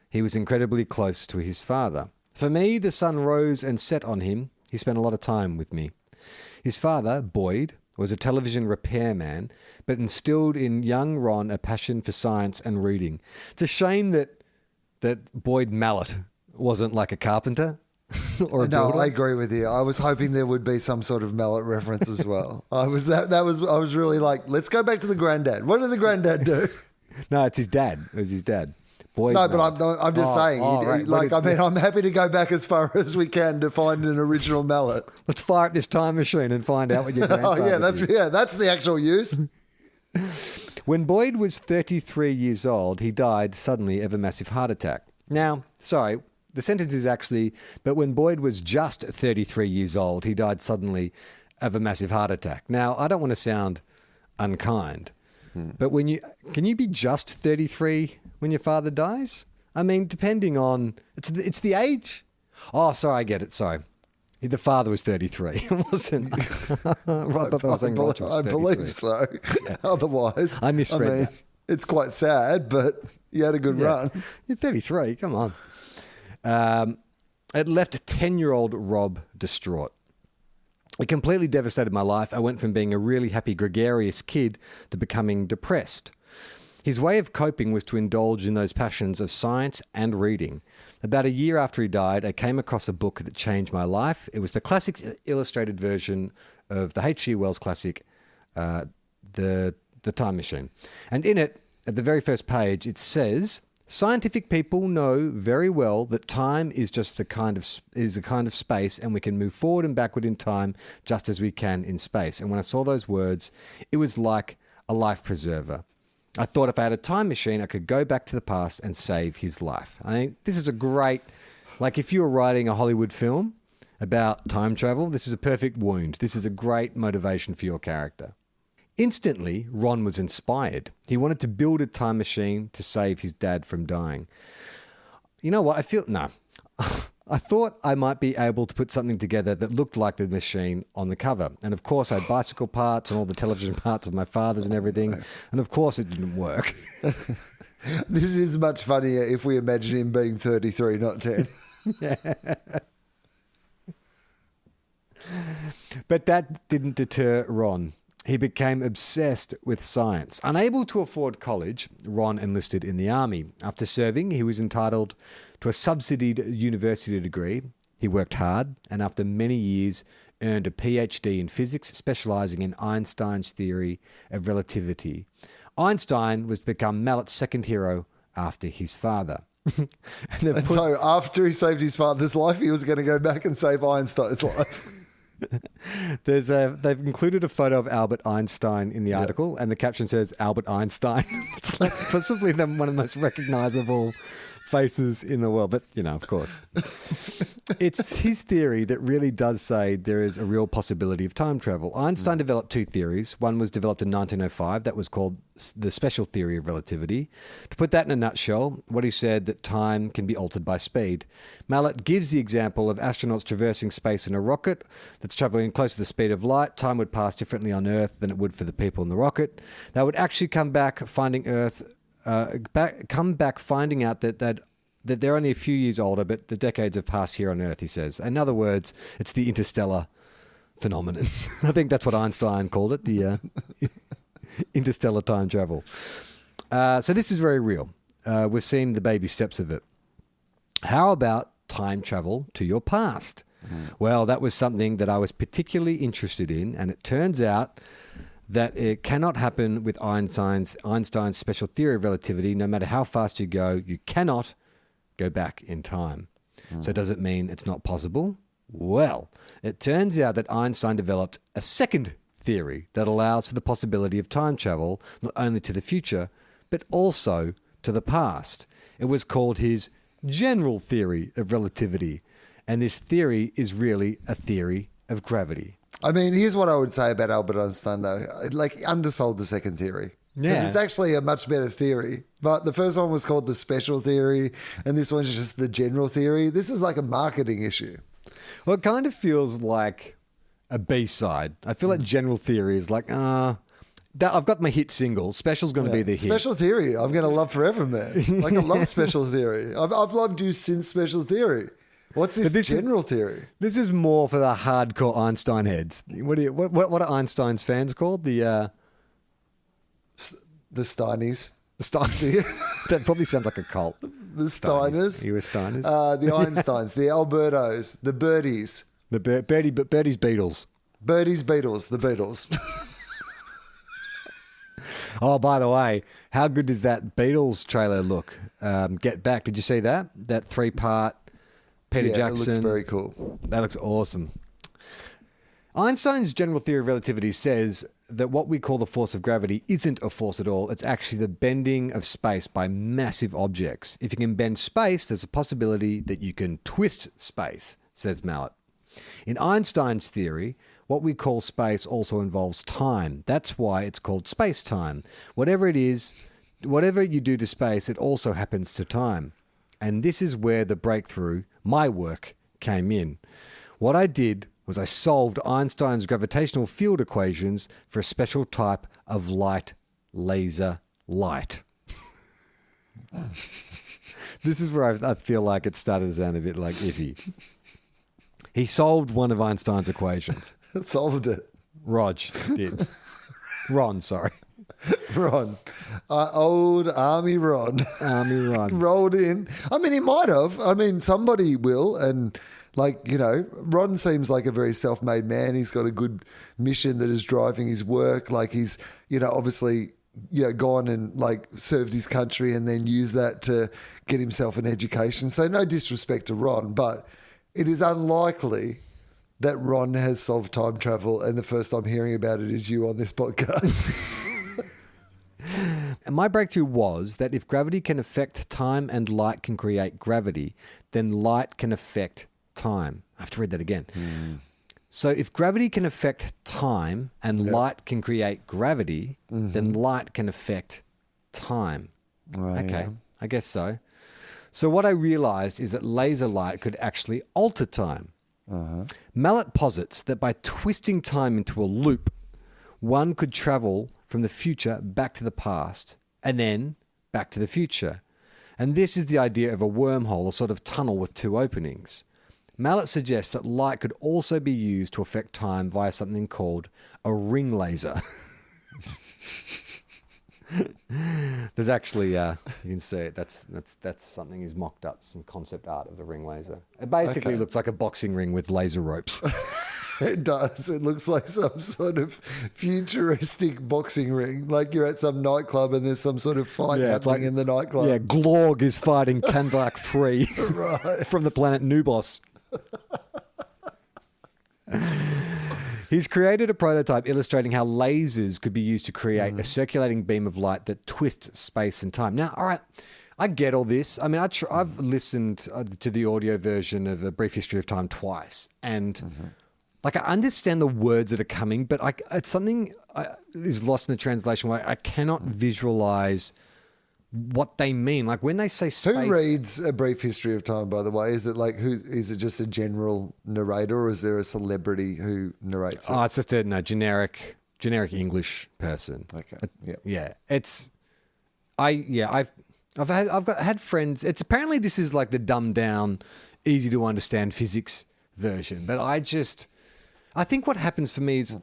[SPEAKER 2] He was incredibly close to his father. For me, the sun rose and set on him. He spent a lot of time with me. His father, Boyd, was a television repairman, but instilled in young Ron a passion for science and reading. It's a shame that Boyd Mallett wasn't like a carpenter or a builder.
[SPEAKER 3] I agree with you. I was hoping there would be some sort of Mallett reference as well. I was really like, let's go back to the granddad. What did the granddad do?
[SPEAKER 2] No, it's his dad. It was his dad. Boyd
[SPEAKER 3] No, but
[SPEAKER 2] Mallett.
[SPEAKER 3] I'm just saying.
[SPEAKER 2] Right.
[SPEAKER 3] I'm happy to go back as far as we can to find an original Mallet.
[SPEAKER 2] Let's fire up this time machine and find out what your grandfather did.
[SPEAKER 3] That's the actual use.
[SPEAKER 2] When Boyd was 33 years old, he died suddenly of a massive heart attack. Now, sorry, the sentence is actually, but when Boyd was just 33 years old, he died suddenly of a massive heart attack. Now, I don't want to sound unkind, but can you be just 33 when your father dies? I mean, depending on, it's the age. Oh, sorry, I get it. Sorry. The father was 33. It wasn't.
[SPEAKER 3] I believe so. Yeah. Otherwise,
[SPEAKER 2] I misread that.
[SPEAKER 3] It's quite sad, but you had a good run.
[SPEAKER 2] You're 33. Come on. It left a 10-year-old Rob distraught. It completely devastated my life. I went from being a really happy, gregarious kid to becoming depressed. His way of coping was to indulge in those passions of science and reading. About a year after he died, I came across a book that changed my life. It was the classic illustrated version of the H.G. Wells classic, The Time Machine. And in it, at the very first page, it says, "Scientific people know very well that time is just a kind of space, and we can move forward and backward in time just as we can in space." And when I saw those words, it was like a life preserver. I thought if I had a time machine, I could go back to the past and save his life. I think this is a great, like if you were writing a Hollywood film about time travel, this is a perfect wound. This is a great motivation for your character. Instantly, Ron was inspired. He wanted to build a time machine to save his dad from dying. You know what? I thought I might be able to put something together that looked like the machine on the cover. And of course, I had bicycle parts and all the television parts of my father's and everything. And of course, it didn't work.
[SPEAKER 3] This is much funnier if we imagine him being 33, not 10.
[SPEAKER 2] But that didn't deter Ron. He became obsessed with science. Unable to afford college, Ron enlisted in the army. After serving, he was entitled to a subsidied university degree. He worked hard and after many years earned a PhD in physics, specializing in Einstein's theory of relativity. Einstein was to become Mallett's second hero after his father.
[SPEAKER 3] So after he saved his father's life, he was going to go back and save Einstein's life.
[SPEAKER 2] They've included a photo of Albert Einstein in the article, and the caption says Albert Einstein. It's like possibly one of the most recognizable faces in the world, but of course. It's his theory that really does say there is a real possibility of time travel. Einstein developed 2 theories. One was developed in 1905 that was called the special theory of relativity. To put that in a nutshell, what he said that time can be altered by speed. Mallett gives the example of astronauts traversing space in a rocket that's traveling close to the speed of light. Time would pass differently on Earth than it would for the people in the rocket. They would actually come back finding out that they're only a few years older, but the decades have passed here on Earth, he says. In other words, it's the interstellar phenomenon. I think that's what Einstein called it, the interstellar time travel. So this is very real. We've seen the baby steps of it. How about time travel to your past? Well, that was something that I was particularly interested in, and it turns out that it cannot happen with Einstein's special theory of relativity. No matter how fast you go, you cannot go back in time. So does it mean it's not possible? Well, it turns out that Einstein developed a second theory that allows for the possibility of time travel, not only to the future, but also to the past. It was called his general theory of relativity. And this theory is really a theory of gravity.
[SPEAKER 3] I mean, here's what I would say about Albert Einstein, though. Like, undersold the second theory. Because it's actually a much better theory. But the first one was called the special theory, and this one's just the general theory. This is like a marketing issue.
[SPEAKER 2] Well, it kind of feels like a B-side. I feel like general theory is like, I've got my hit single. Special's going to be the hit.
[SPEAKER 3] Special theory, I'm going to love forever, man. Like, I love special theory. I've loved you since special theory. What's this general theory?
[SPEAKER 2] This is more for the hardcore Einstein heads. What are Einstein's fans called? The
[SPEAKER 3] Steinies.
[SPEAKER 2] The Steinies. That probably sounds like a cult.
[SPEAKER 3] The Steiners.
[SPEAKER 2] You were Steiners.
[SPEAKER 3] The Einsteins. The Albertos. The Birdies.
[SPEAKER 2] The Birdie's Beatles.
[SPEAKER 3] Birdie's Beatles. The Beatles.
[SPEAKER 2] Oh, by the way, how good does that Beatles trailer look? Get Back. Did you see that? That 3-part Peter Jackson.
[SPEAKER 3] It looks very cool.
[SPEAKER 2] That looks awesome. Einstein's general theory of relativity says that what we call the force of gravity isn't a force at all. It's actually the bending of space by massive objects. If you can bend space, there's a possibility that you can twist space, says Mallet. In Einstein's theory, what we call space also involves time. That's why it's called space-time. Whatever it is, whatever you do to space, it also happens to time. And this is where the breakthrough, my work, came in. What I did was I solved Einstein's gravitational field equations for a special type of light, laser light. This is where I feel like it started to sound a bit like iffy. He solved one of Einstein's equations.
[SPEAKER 3] Solved it.
[SPEAKER 2] Rog did. Ron, sorry.
[SPEAKER 3] Ron. Old Army Ron.
[SPEAKER 2] Army Ron.
[SPEAKER 3] Rolled in. I mean, he might have. I mean, somebody will. And, like, you know, Ron seems like a very self-made man. He's got a good mission that is driving his work. Like, he's, you know, obviously, gone and, like, served his country and then used that to get himself an education. So no disrespect to Ron, but it is unlikely that Ron has solved time travel, and the first I'm hearing about it is you on this podcast.
[SPEAKER 2] And my breakthrough was that if gravity can affect time and light can create gravity, then light can affect time. I have to read that again. So if gravity can affect time and light can create gravity, then light can affect time. Okay,
[SPEAKER 3] yeah.
[SPEAKER 2] I guess so. So what I realized is that laser light could actually alter time. Mallet posits that by twisting time into a loop, one could travel from the future back to the past and then back to the future. And this is the idea of a wormhole, a sort of tunnel with two openings. Mallet suggests that light could also be used to affect time via something called a ring laser. There's actually, you can see it. That's something he's mocked up, some concept art of the ring laser. It basically looks like a boxing ring with laser ropes.
[SPEAKER 3] It does. It looks like some sort of futuristic boxing ring. Like you're at some nightclub and there's some sort of fight happening in the nightclub.
[SPEAKER 2] Yeah, Glorg is fighting Kandak 3
[SPEAKER 3] Right.
[SPEAKER 2] from the planet Nubos. He's created a prototype illustrating how lasers could be used to create a circulating beam of light that twists space and time. Now, all right, I get all this. I mean, I've listened to the audio version of A Brief History of Time twice, and like I understand the words that are coming, but it's something is lost in the translation where I cannot visualize what they mean. Like when they say space.
[SPEAKER 3] Who reads A Brief History of Time, by the way? Is it like is it just a general narrator, or is there a celebrity who narrates it?
[SPEAKER 2] Oh, it's just a generic English person.
[SPEAKER 3] Okay.
[SPEAKER 2] Yeah. I've had friends. It's apparently this is like the dumbed down, easy to understand physics version. But I think what happens for me is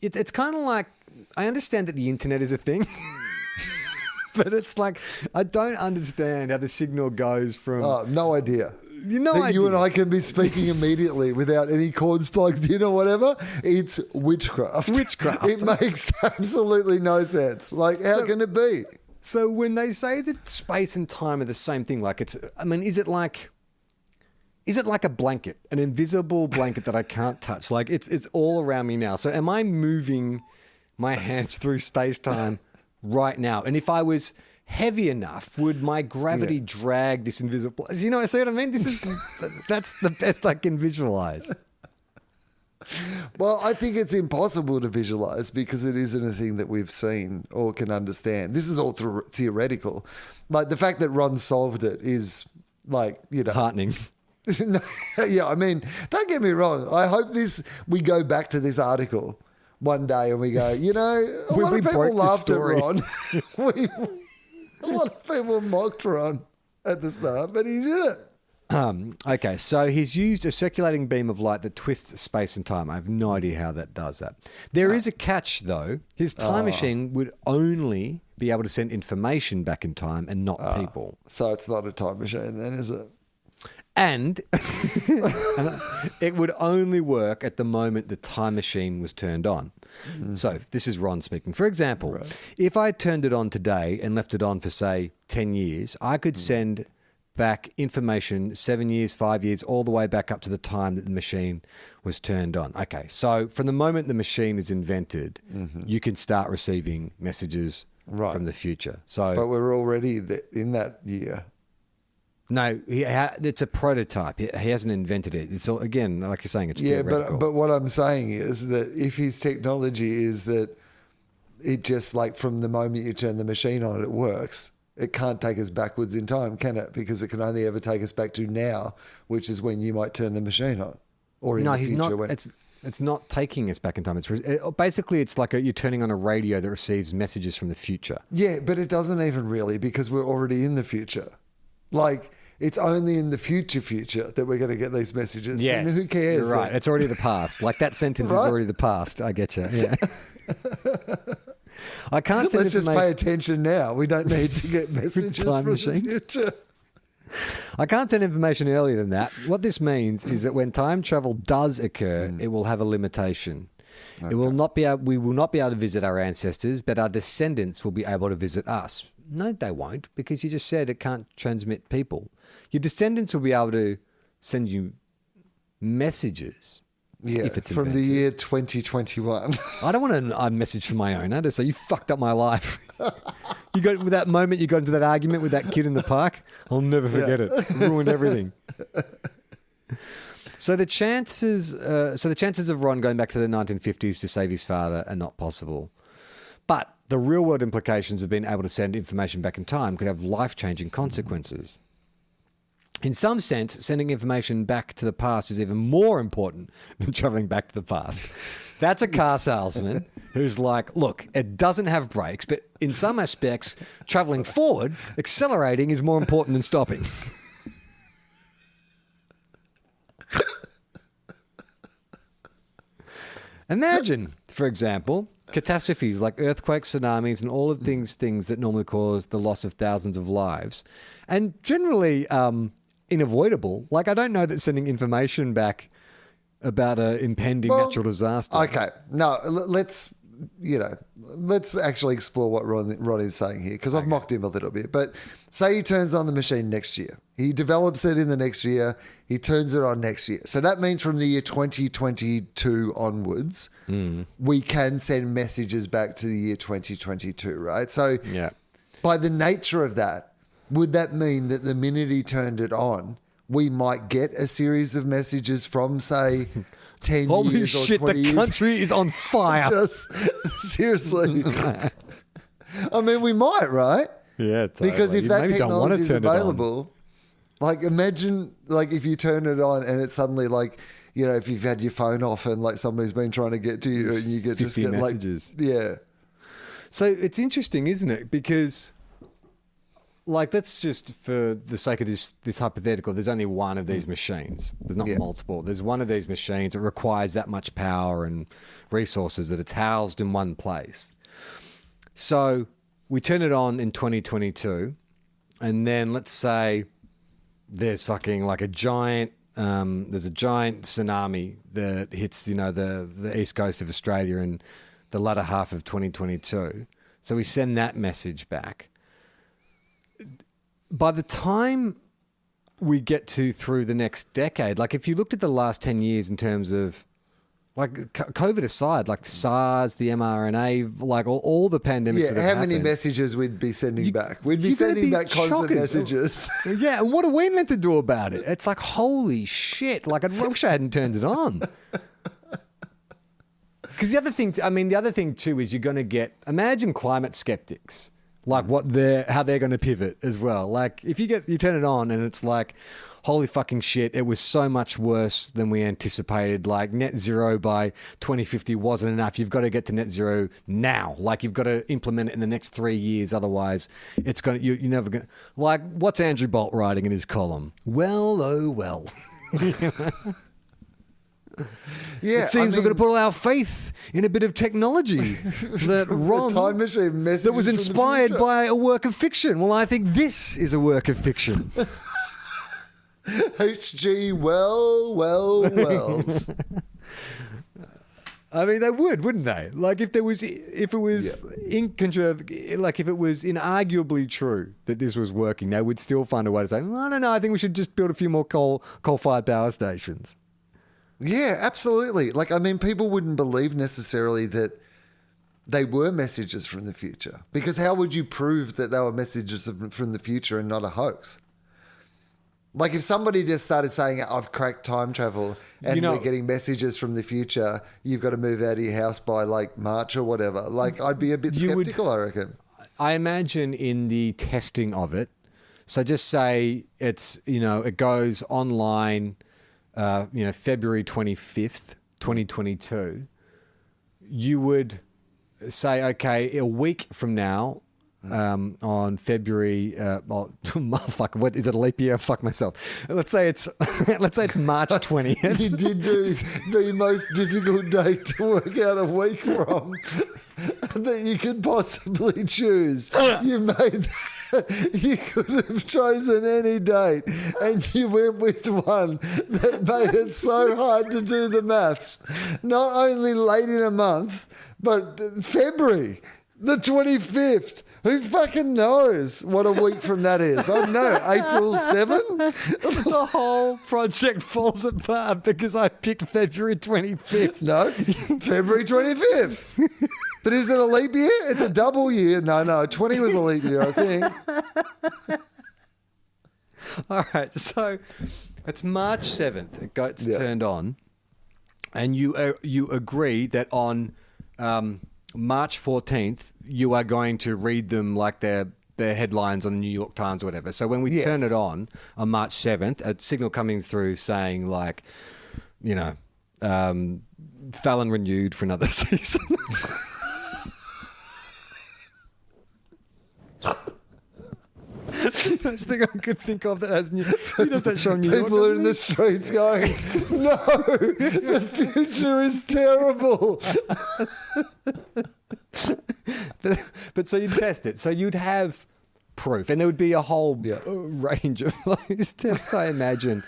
[SPEAKER 2] it's kind of like I understand that the internet is a thing. But it's like, I don't understand how the signal goes from...
[SPEAKER 3] Oh, no idea.
[SPEAKER 2] No idea.
[SPEAKER 3] You and I can be speaking immediately without any cords plugged in or whatever. It's witchcraft. It makes absolutely no sense. Like, how can it be?
[SPEAKER 2] So when they say that space and time are the same thing, like is it like is it like a blanket, an invisible blanket that I can't touch? Like it's all around me now. So am I moving my hands through space-time right now? And if I was heavy enough, would my gravity drag this invisible? You know, see what I mean? That's the best I can visualize.
[SPEAKER 3] Well, I think it's impossible to visualize because it isn't a thing that we've seen or can understand. This is all theoretical. Like the fact that Ron solved it is like, you know,
[SPEAKER 2] Heartening.
[SPEAKER 3] Yeah, I mean, don't get me wrong. I hope we go back to this article one day and we go, you know, a lot of people laughed at Ron. A lot of people mocked Ron at the start, but he did it.
[SPEAKER 2] Okay, so he's used a circulating beam of light that twists space and time. I have no idea how that does that. There is a catch, though. His time machine would only be able to send information back in time and not people.
[SPEAKER 3] So it's not a time machine then, is it?
[SPEAKER 2] And it would only work at the moment the time machine was turned on. So this is Ron speaking. For example, if I turned it on today and left it on for, say, 10 years, I could send back information 7 years, 5 years, all the way back up to the time that the machine was turned on. Okay, so from the moment the machine is invented, you can start receiving messages from the future. So,
[SPEAKER 3] but we're already in that year.
[SPEAKER 2] No, it's a prototype. He hasn't invented it. It's all, again, like you're saying, it's theoretical.
[SPEAKER 3] but what I'm saying is that if his technology is that it just like from the moment you turn the machine on, it works. It can't take us backwards in time, can it? Because it can only ever take us back to now, which is when you might turn the machine on. Or in the future.
[SPEAKER 2] No, he's not. It's not taking us back in time. Basically, it's like you're turning on a radio that receives messages from the future.
[SPEAKER 3] Yeah, but it doesn't even really because we're already in the future. Like, it's only in the future that we're going to get these messages.
[SPEAKER 2] Yes,
[SPEAKER 3] and who cares?
[SPEAKER 2] You're right. It's already the past. Like that sentence is already the past. I get you. Yeah. I can't send
[SPEAKER 3] Let's just pay attention now. We don't need to get messages from the future.
[SPEAKER 2] I can't send information earlier than that. What this means is that when time travel does occur, it will have a limitation. Okay. We will not be able to visit our ancestors, but our descendants will be able to visit us. No, they won't, because you just said it can't transmit people. Your descendants will be able to send you messages.
[SPEAKER 3] Yeah,
[SPEAKER 2] if it's
[SPEAKER 3] from the year 2021.
[SPEAKER 2] I don't want a message from my owner to say, you fucked up my life. You got with that moment you got into that argument with that kid in the park. I'll never forget it. It ruined everything. So the chances of Ron going back to the 1950s to save his father are not possible. But the real world implications of being able to send information back in time could have life-changing consequences. In some sense, sending information back to the past is even more important than traveling back to the past. That's a car salesman who's like, look, it doesn't have brakes, but in some aspects, traveling forward, accelerating is more important than stopping. Imagine, for example, catastrophes like earthquakes, tsunamis, and all of things that normally cause the loss of thousands of lives. And generally unavoidable. Like, I don't know that sending information back about an impending natural disaster.
[SPEAKER 3] Okay. No, let's actually explore what Ron is saying here, because I've mocked him a little bit. But say he turns on the machine next year. He develops it in the next year. He turns it on next year. So that means from the year 2022 onwards, we can send messages back to the year 2022, right? So by the nature of that, would that mean that the minute he turned it on, we might get a series of messages from, say, 10
[SPEAKER 2] Holy
[SPEAKER 3] years or
[SPEAKER 2] shit,
[SPEAKER 3] 20 years?
[SPEAKER 2] the country is on fire.
[SPEAKER 3] Just, seriously. I mean, we might, right?
[SPEAKER 2] Yeah, totally.
[SPEAKER 3] Because if that technology is available, like imagine like if you turn it on and it's suddenly like, you know, if you've had your phone off and like somebody's been trying to get to you and you get
[SPEAKER 2] 50 messages.
[SPEAKER 3] Like, yeah.
[SPEAKER 2] So it's interesting, isn't it? Because like, let's just, for the sake of this hypothetical, there's only one of these machines. There's not multiple. There's one of these machines. It requires that much power and resources that it's housed in one place. So we turn it on in 2022, and then let's say there's fucking like a giant, there's a giant tsunami that hits, you know, the east coast of Australia in the latter half of 2022. So we send that message back. By the time we get to through the next decade. Like if you looked at the last 10 years in terms of like COVID aside, like SARS, the mRNA, like all the pandemics that have
[SPEAKER 3] how many
[SPEAKER 2] happened,
[SPEAKER 3] messages we'd be sending back? We'd be sending back constant messages.
[SPEAKER 2] Yeah, and what are we meant to do about it? It's like, holy shit. Like, I wish I hadn't turned it on. Because the other thing too is you're going to get, imagine climate skeptics, like how they're going to pivot as well. Like if you turn it on and it's like, holy fucking shit, it was so much worse than we anticipated. Like net zero by 2050 wasn't enough. You've got to get to net zero now. Like you've got to implement it in the next 3 years. Otherwise it's going to, you're never going to, like what's Andrew Bolt writing in his column? Well, oh, well.
[SPEAKER 3] Yeah,
[SPEAKER 2] it seems we're going to put all our faith in a bit of technology that Ron,
[SPEAKER 3] time machine
[SPEAKER 2] that was inspired by a work of fiction. Well, I think this is a work of fiction.
[SPEAKER 3] H.G. Wells.
[SPEAKER 2] I mean, they wouldn't they? Like if it was inarguably true that this was working, they would still find a way to say, no, I think we should just build a few more coal-fired power stations.
[SPEAKER 3] Yeah, absolutely. Like, I mean, people wouldn't believe necessarily that they were messages from the future, because how would you prove that they were messages from the future and not a hoax? Like if somebody just started saying, I've cracked time travel and we're getting messages from the future, you've got to move out of your house by like March or whatever. Like I'd be a bit skeptical, I reckon. I
[SPEAKER 2] imagine in the testing of it. So just say it's, it goes online, February 25th, 2022. You would say, okay, a week from now, on February, what is it, a leap year? Fuck myself. Let's say it's March 20th.
[SPEAKER 3] You did do the most difficult date to work out a week from that you could possibly choose. You could have chosen any date, and you went with one that made it so hard to do the maths. Not only late in a month, but February the 25th. Who fucking knows what a week from that is? I don't know. April 7?
[SPEAKER 2] The whole project falls apart because I picked February 25th.
[SPEAKER 3] No, February 25th. But is it a leap year? It's a double year. No, 20 was a leap year, I think.
[SPEAKER 2] All right, so it's March 7th. It gets turned on. And you agree that on March 14th, you are going to read them like they're headlines on the New York Times or whatever. So when we turn it on March 7th, a signal coming through saying like, Fallon renewed for another season. The first thing I could think of that has New does that show New York?
[SPEAKER 3] People are in the streets going, no, the future is terrible.
[SPEAKER 2] But so you'd test it. So you'd have proof, and there would be a whole range of those tests, I imagine.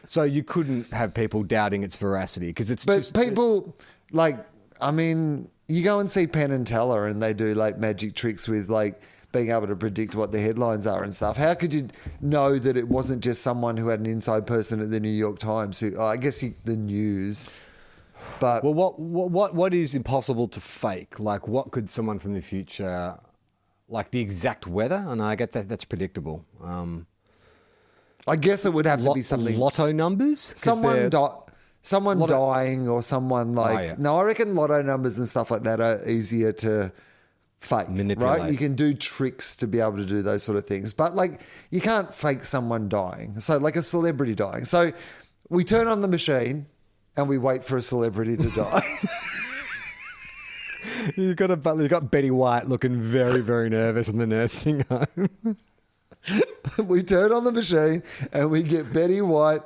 [SPEAKER 2] So you couldn't have people doubting its veracity because it's just
[SPEAKER 3] people like, I mean, you go and see Penn and Teller and they do like magic tricks with like being able to predict what the headlines are and stuff. How could you know that it wasn't just someone who had an inside person at the New York Times who, the news. But
[SPEAKER 2] well, what is impossible to fake? Like, what could someone from the future, like the exact weather? And I get that that's predictable.
[SPEAKER 3] I guess it would have to be something.
[SPEAKER 2] Lotto numbers?
[SPEAKER 3] Someone dying or someone like. No, I reckon lotto numbers and stuff like that are easier to fake,
[SPEAKER 2] manipulate.
[SPEAKER 3] Right? You can do tricks to be able to do those sort of things. But like, you can't fake someone dying. So like a celebrity dying. So we turn on the machine and we wait for a celebrity to die.
[SPEAKER 2] You've got Betty White looking very, very nervous in the nursing home.
[SPEAKER 3] We turn on the machine and we get Betty White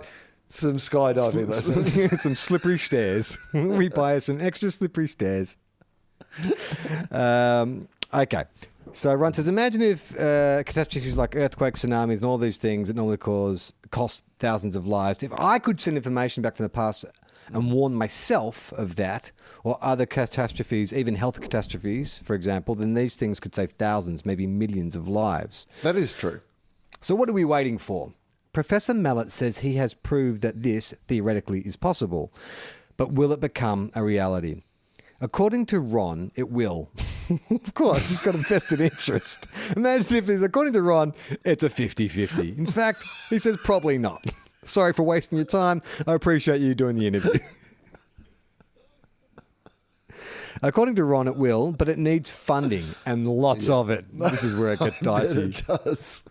[SPEAKER 3] some skydiving lessons.
[SPEAKER 2] Some slippery stairs. We buy her some extra slippery stairs. Okay. So Ron says, imagine if catastrophes like earthquakes, tsunamis, and all these things that normally cost thousands of lives. If I could send information back from the past and warn myself of that, or other catastrophes, even health catastrophes, for example, then these things could save thousands, maybe millions of lives.
[SPEAKER 3] That is true.
[SPEAKER 2] So what are we waiting for? Professor Mallet says he has proved that this theoretically is possible, but will it become a reality? According to Ron, it will. Of course, he's got a vested interest. Imagine if it's, according to Ron, it's a 50-50. In fact, he says probably not. Sorry for wasting your time. I appreciate you doing the interview. According to Ron, it will, but it needs funding and lots of it. This is where it gets dicey.
[SPEAKER 3] It does.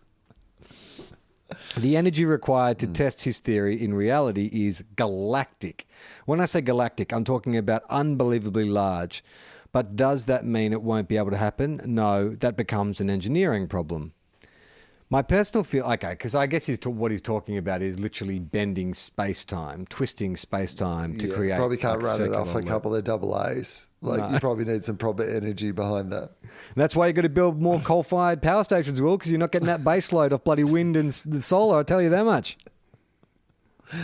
[SPEAKER 2] The energy required to test his theory in reality is galactic. When I say galactic, I'm talking about unbelievably large. But does that mean it won't be able to happen? No, that becomes an engineering problem. My personal feel, okay, because I guess what he's talking about is literally bending space-time, twisting space-time to create.
[SPEAKER 3] Probably can't
[SPEAKER 2] like,
[SPEAKER 3] run it off a couple of double A's. Like you probably need some proper energy behind that.
[SPEAKER 2] And that's why you got to build more coal-fired power stations, Will, because you're not getting that base load off bloody wind and the solar. I'll tell you that much.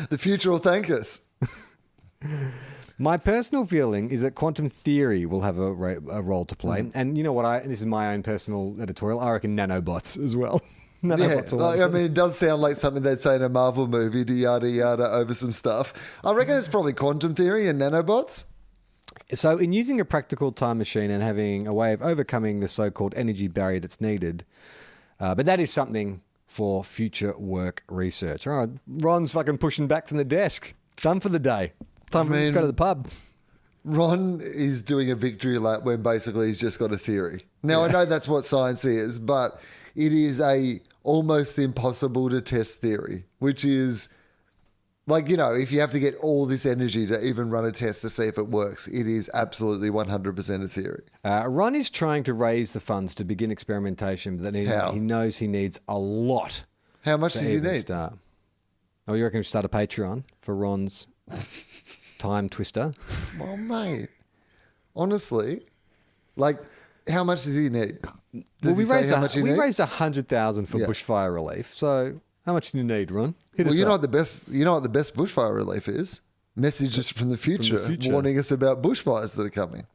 [SPEAKER 3] The future will thank us.
[SPEAKER 2] My personal feeling is that quantum theory will have a role to play. And you know what? This is my own personal editorial. I reckon nanobots as well.
[SPEAKER 3] I mean, it does sound like something they'd say in a Marvel movie, yada yada, over some stuff. I reckon it's probably quantum theory and nanobots.
[SPEAKER 2] So in using a practical time machine and having a way of overcoming the so-called energy barrier that's needed, but that is something for future work research. All right, Ron's fucking pushing back from the desk. Done for the day. Time for him to go to the pub.
[SPEAKER 3] Ron is doing a victory lap when basically he's just got a theory. Now, I know that's what science is, but it is a almost impossible to test theory, which is like, you know, if you have to get all this energy to even run a test to see if it works, it is absolutely 100% a theory.
[SPEAKER 2] Ron is trying to raise the funds to begin experimentation, but he knows he needs a lot.
[SPEAKER 3] How much does he need?
[SPEAKER 2] Start. Oh, you reckon we start a Patreon for Ron's time twister?
[SPEAKER 3] Well, mate, honestly, like, how much does he need? Does he say how much he needs?
[SPEAKER 2] We raised 100,000 for bushfire relief. So how much do you need, Ron?
[SPEAKER 3] Well, you know what the best bushfire relief is? Messages from the future warning us about bushfires that are coming.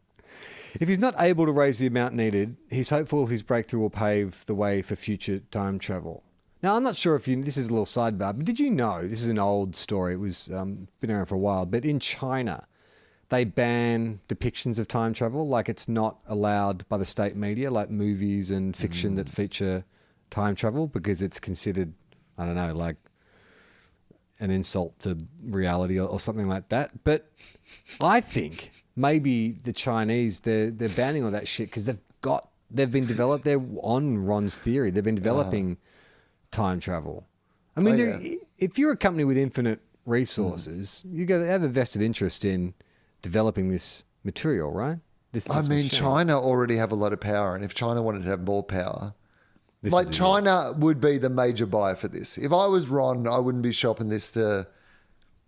[SPEAKER 2] If he's not able to raise the amount needed, he's hopeful his breakthrough will pave the way for future time travel. Now, I'm not sure if this is a little sidebar, but did you know, this is an old story, it was been around for a while, but in China, they ban depictions of time travel, like it's not allowed by the state media, like movies and fiction that feature time travel, because it's considered, I don't know, like an insult to reality or something like that. But I think maybe the Chinese, they're banning all that shit because they're on Ron's theory. They've been developing time travel. I mean, if you're a company with infinite resources, you have a vested interest in developing this material, right? This machine.
[SPEAKER 3] China already have a lot of power, and if China wanted to have more power, China would be the major buyer for this. If I was Ron, I wouldn't be shopping this to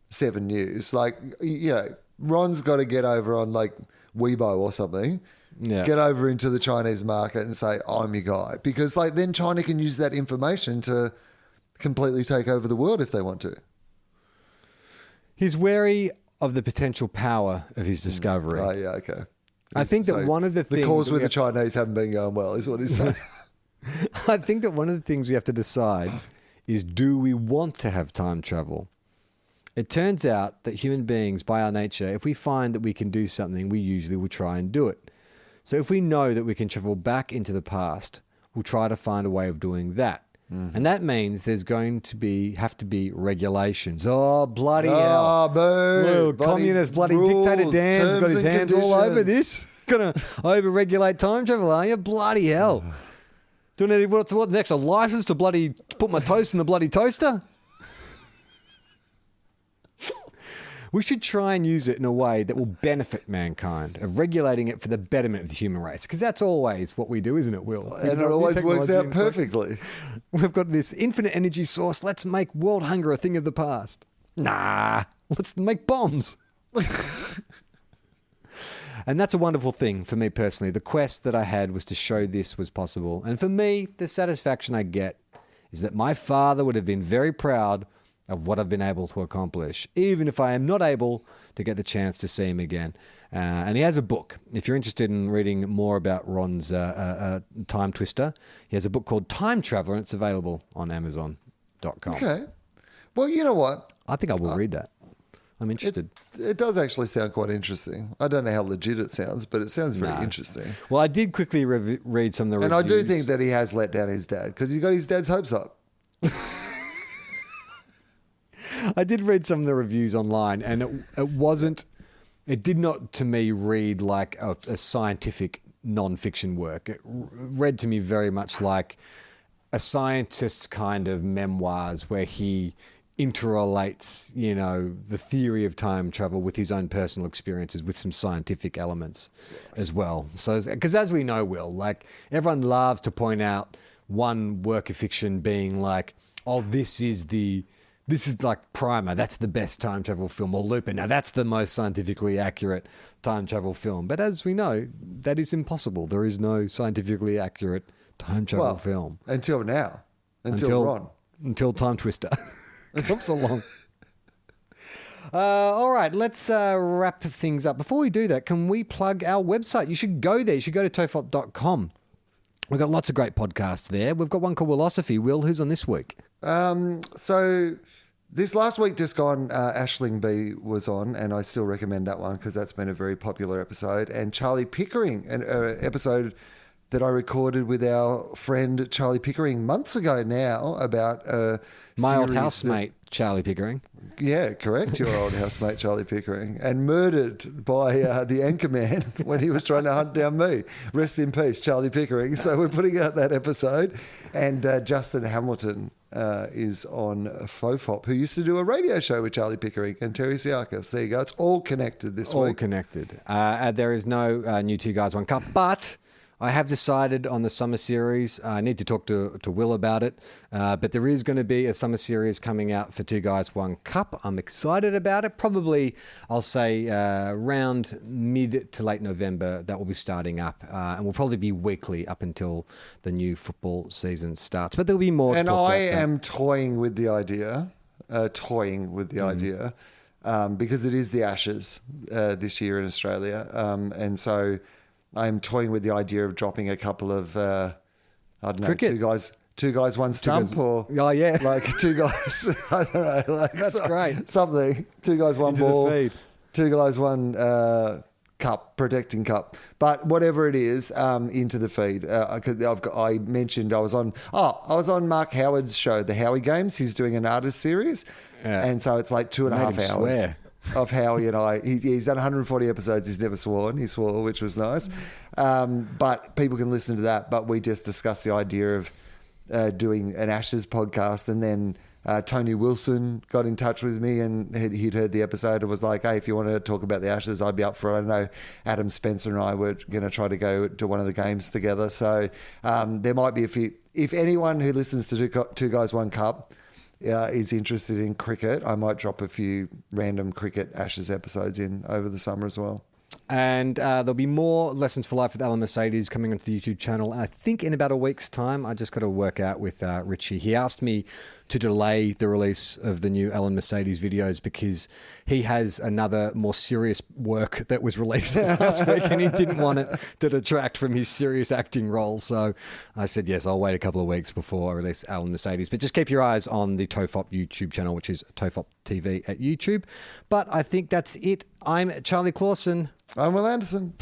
[SPEAKER 3] 7 News. Like, you know, Ron's got to get over on like Weibo or something. Yeah. Get over into the Chinese market and say, I'm your guy. Because like then China can use that information to completely take over the world if they want to.
[SPEAKER 2] He's wary of the potential power of his discovery.
[SPEAKER 3] Oh, yeah, okay.
[SPEAKER 2] I think that one of the things...
[SPEAKER 3] The calls with the Chinese haven't been going well, is what he's saying.
[SPEAKER 2] I think that one of the things we have to decide is, do we want to have time travel? It turns out that human beings, by our nature, if we find that we can do something, we usually will try and do it. So if we know that we can travel back into the past, we'll try to find a way of doing that. And that means there's going to have to be regulations. Oh, bloody hell.
[SPEAKER 3] Boo.
[SPEAKER 2] Little communist bloody
[SPEAKER 3] rules,
[SPEAKER 2] dictator Dan's got his hands all over this. Gonna over-regulate time travel, are you? Bloody hell. What's next? A license to bloody put my toast in the bloody toaster? We should try and use it in a way that will benefit mankind, of regulating it for the betterment of the human race. Because that's always what we do, isn't it, Will?
[SPEAKER 3] And it always works out perfectly.
[SPEAKER 2] We've got this infinite energy source. Let's make world hunger a thing of the past. Nah, let's make bombs. And that's a wonderful thing for me personally. The quest that I had was to show this was possible. And for me, the satisfaction I get is that my father would have been very proud of what I've been able to accomplish, even if I am not able to get the chance to see him again. And he has a book. If you're interested in reading more about Ron's time twister, he has a book called Time Traveler, and it's available on Amazon.com.
[SPEAKER 3] Okay. Well, you know what?
[SPEAKER 2] I think I will read that. I'm interested.
[SPEAKER 3] It does actually sound quite interesting. I don't know how legit it sounds, but it sounds very interesting.
[SPEAKER 2] Well, I did quickly read some of the reviews.
[SPEAKER 3] And I do think that he has let down his dad because he got his dad's hopes up.
[SPEAKER 2] I did read some of the reviews online, and it did not to me read like a scientific non-fiction work. It read to me very much like a scientist's kind of memoirs where he interrelates, the theory of time travel with his own personal experiences with some scientific elements as well. So, because as we know, Will, like everyone loves to point out one work of fiction being like, oh, this is like Primer, that's the best time travel film, or Lupin, now that's the most scientifically accurate time travel film. But as we know, that is impossible. There is no scientifically accurate time travel film.
[SPEAKER 3] Until now. Until Ron.
[SPEAKER 2] Until Time Twister comes along. All right, let's wrap things up. Before we do that, can we plug our website? You should go there. You should go to tofop.com. We've got lots of great podcasts there. We've got one called Willosophy. Will, who's on this week?
[SPEAKER 3] So this last week just gone, Aisling B was on, and I still recommend that one because that's been a very popular episode. And Charlie Pickering, an episode that I recorded with our friend Charlie Pickering months ago now about
[SPEAKER 2] my old housemate, Charlie Pickering.
[SPEAKER 3] Yeah, correct. Your old housemate, Charlie Pickering, and murdered by the anchorman when he was trying to hunt down me. Rest in peace, Charlie Pickering. So we're putting out that episode. And Justin Hamilton is on FOFOP, who used to do a radio show with Charlie Pickering and Terry Siakis. There you go. It's all connected this week.
[SPEAKER 2] All connected. There is no new Two Guys, One Cup, but I have decided on the summer series. I need to talk to Will about it, but there is going to be a summer series coming out for Two Guys, One Cup. I'm excited about it. Probably, I'll say, around mid to late November, that will be starting up, and will probably be weekly up until the new football season starts. But there'll be more.
[SPEAKER 3] And I am toying with the idea, because it is the Ashes this year in Australia, and so I'm toying with the idea of dropping a couple of, I don't know,
[SPEAKER 2] cricket.
[SPEAKER 3] two guys, one stump, or like two guys. I don't know. Like
[SPEAKER 2] that's great.
[SPEAKER 3] Something. Two guys, one
[SPEAKER 2] Into
[SPEAKER 3] ball.
[SPEAKER 2] the feed.
[SPEAKER 3] Two guys, one cup, protecting cup. But whatever it is, into the feed. I mentioned I was on Mark Howard's show, the Howie Games. He's doing an artist series, and so it's like 2.5 hours.
[SPEAKER 2] Swear.
[SPEAKER 3] Of Howie and I. He's done 140 episodes. He's never sworn. He swore, which was nice. But people can listen to that. But we just discussed the idea of doing an Ashes podcast. And then Tony Wilson got in touch with me, and he'd heard the episode and was like, hey, if you want to talk about the Ashes, I'd be up for it. I know Adam Spencer and I were going to try to go to one of the games together. So there might be a few. If anyone who listens to Two Guys, One Cup is interested in cricket, I might drop a few random cricket Ashes episodes in over the summer as well.
[SPEAKER 2] And there'll be more Lessons for Life with Alan Mercedes coming onto the YouTube channel. And I think in about a week's time, I just got to work out with Richie. He asked me to delay the release of the new Alan Mercedes videos because he has another more serious work that was released last week, and he didn't want it to detract from his serious acting role. So I said, yes, I'll wait a couple of weeks before I release Alan Mercedes. But just keep your eyes on the TOFOP YouTube channel, which is TOFOP TV at YouTube. But I think that's it. I'm Charlie Clausen.
[SPEAKER 3] I'm Will Anderson.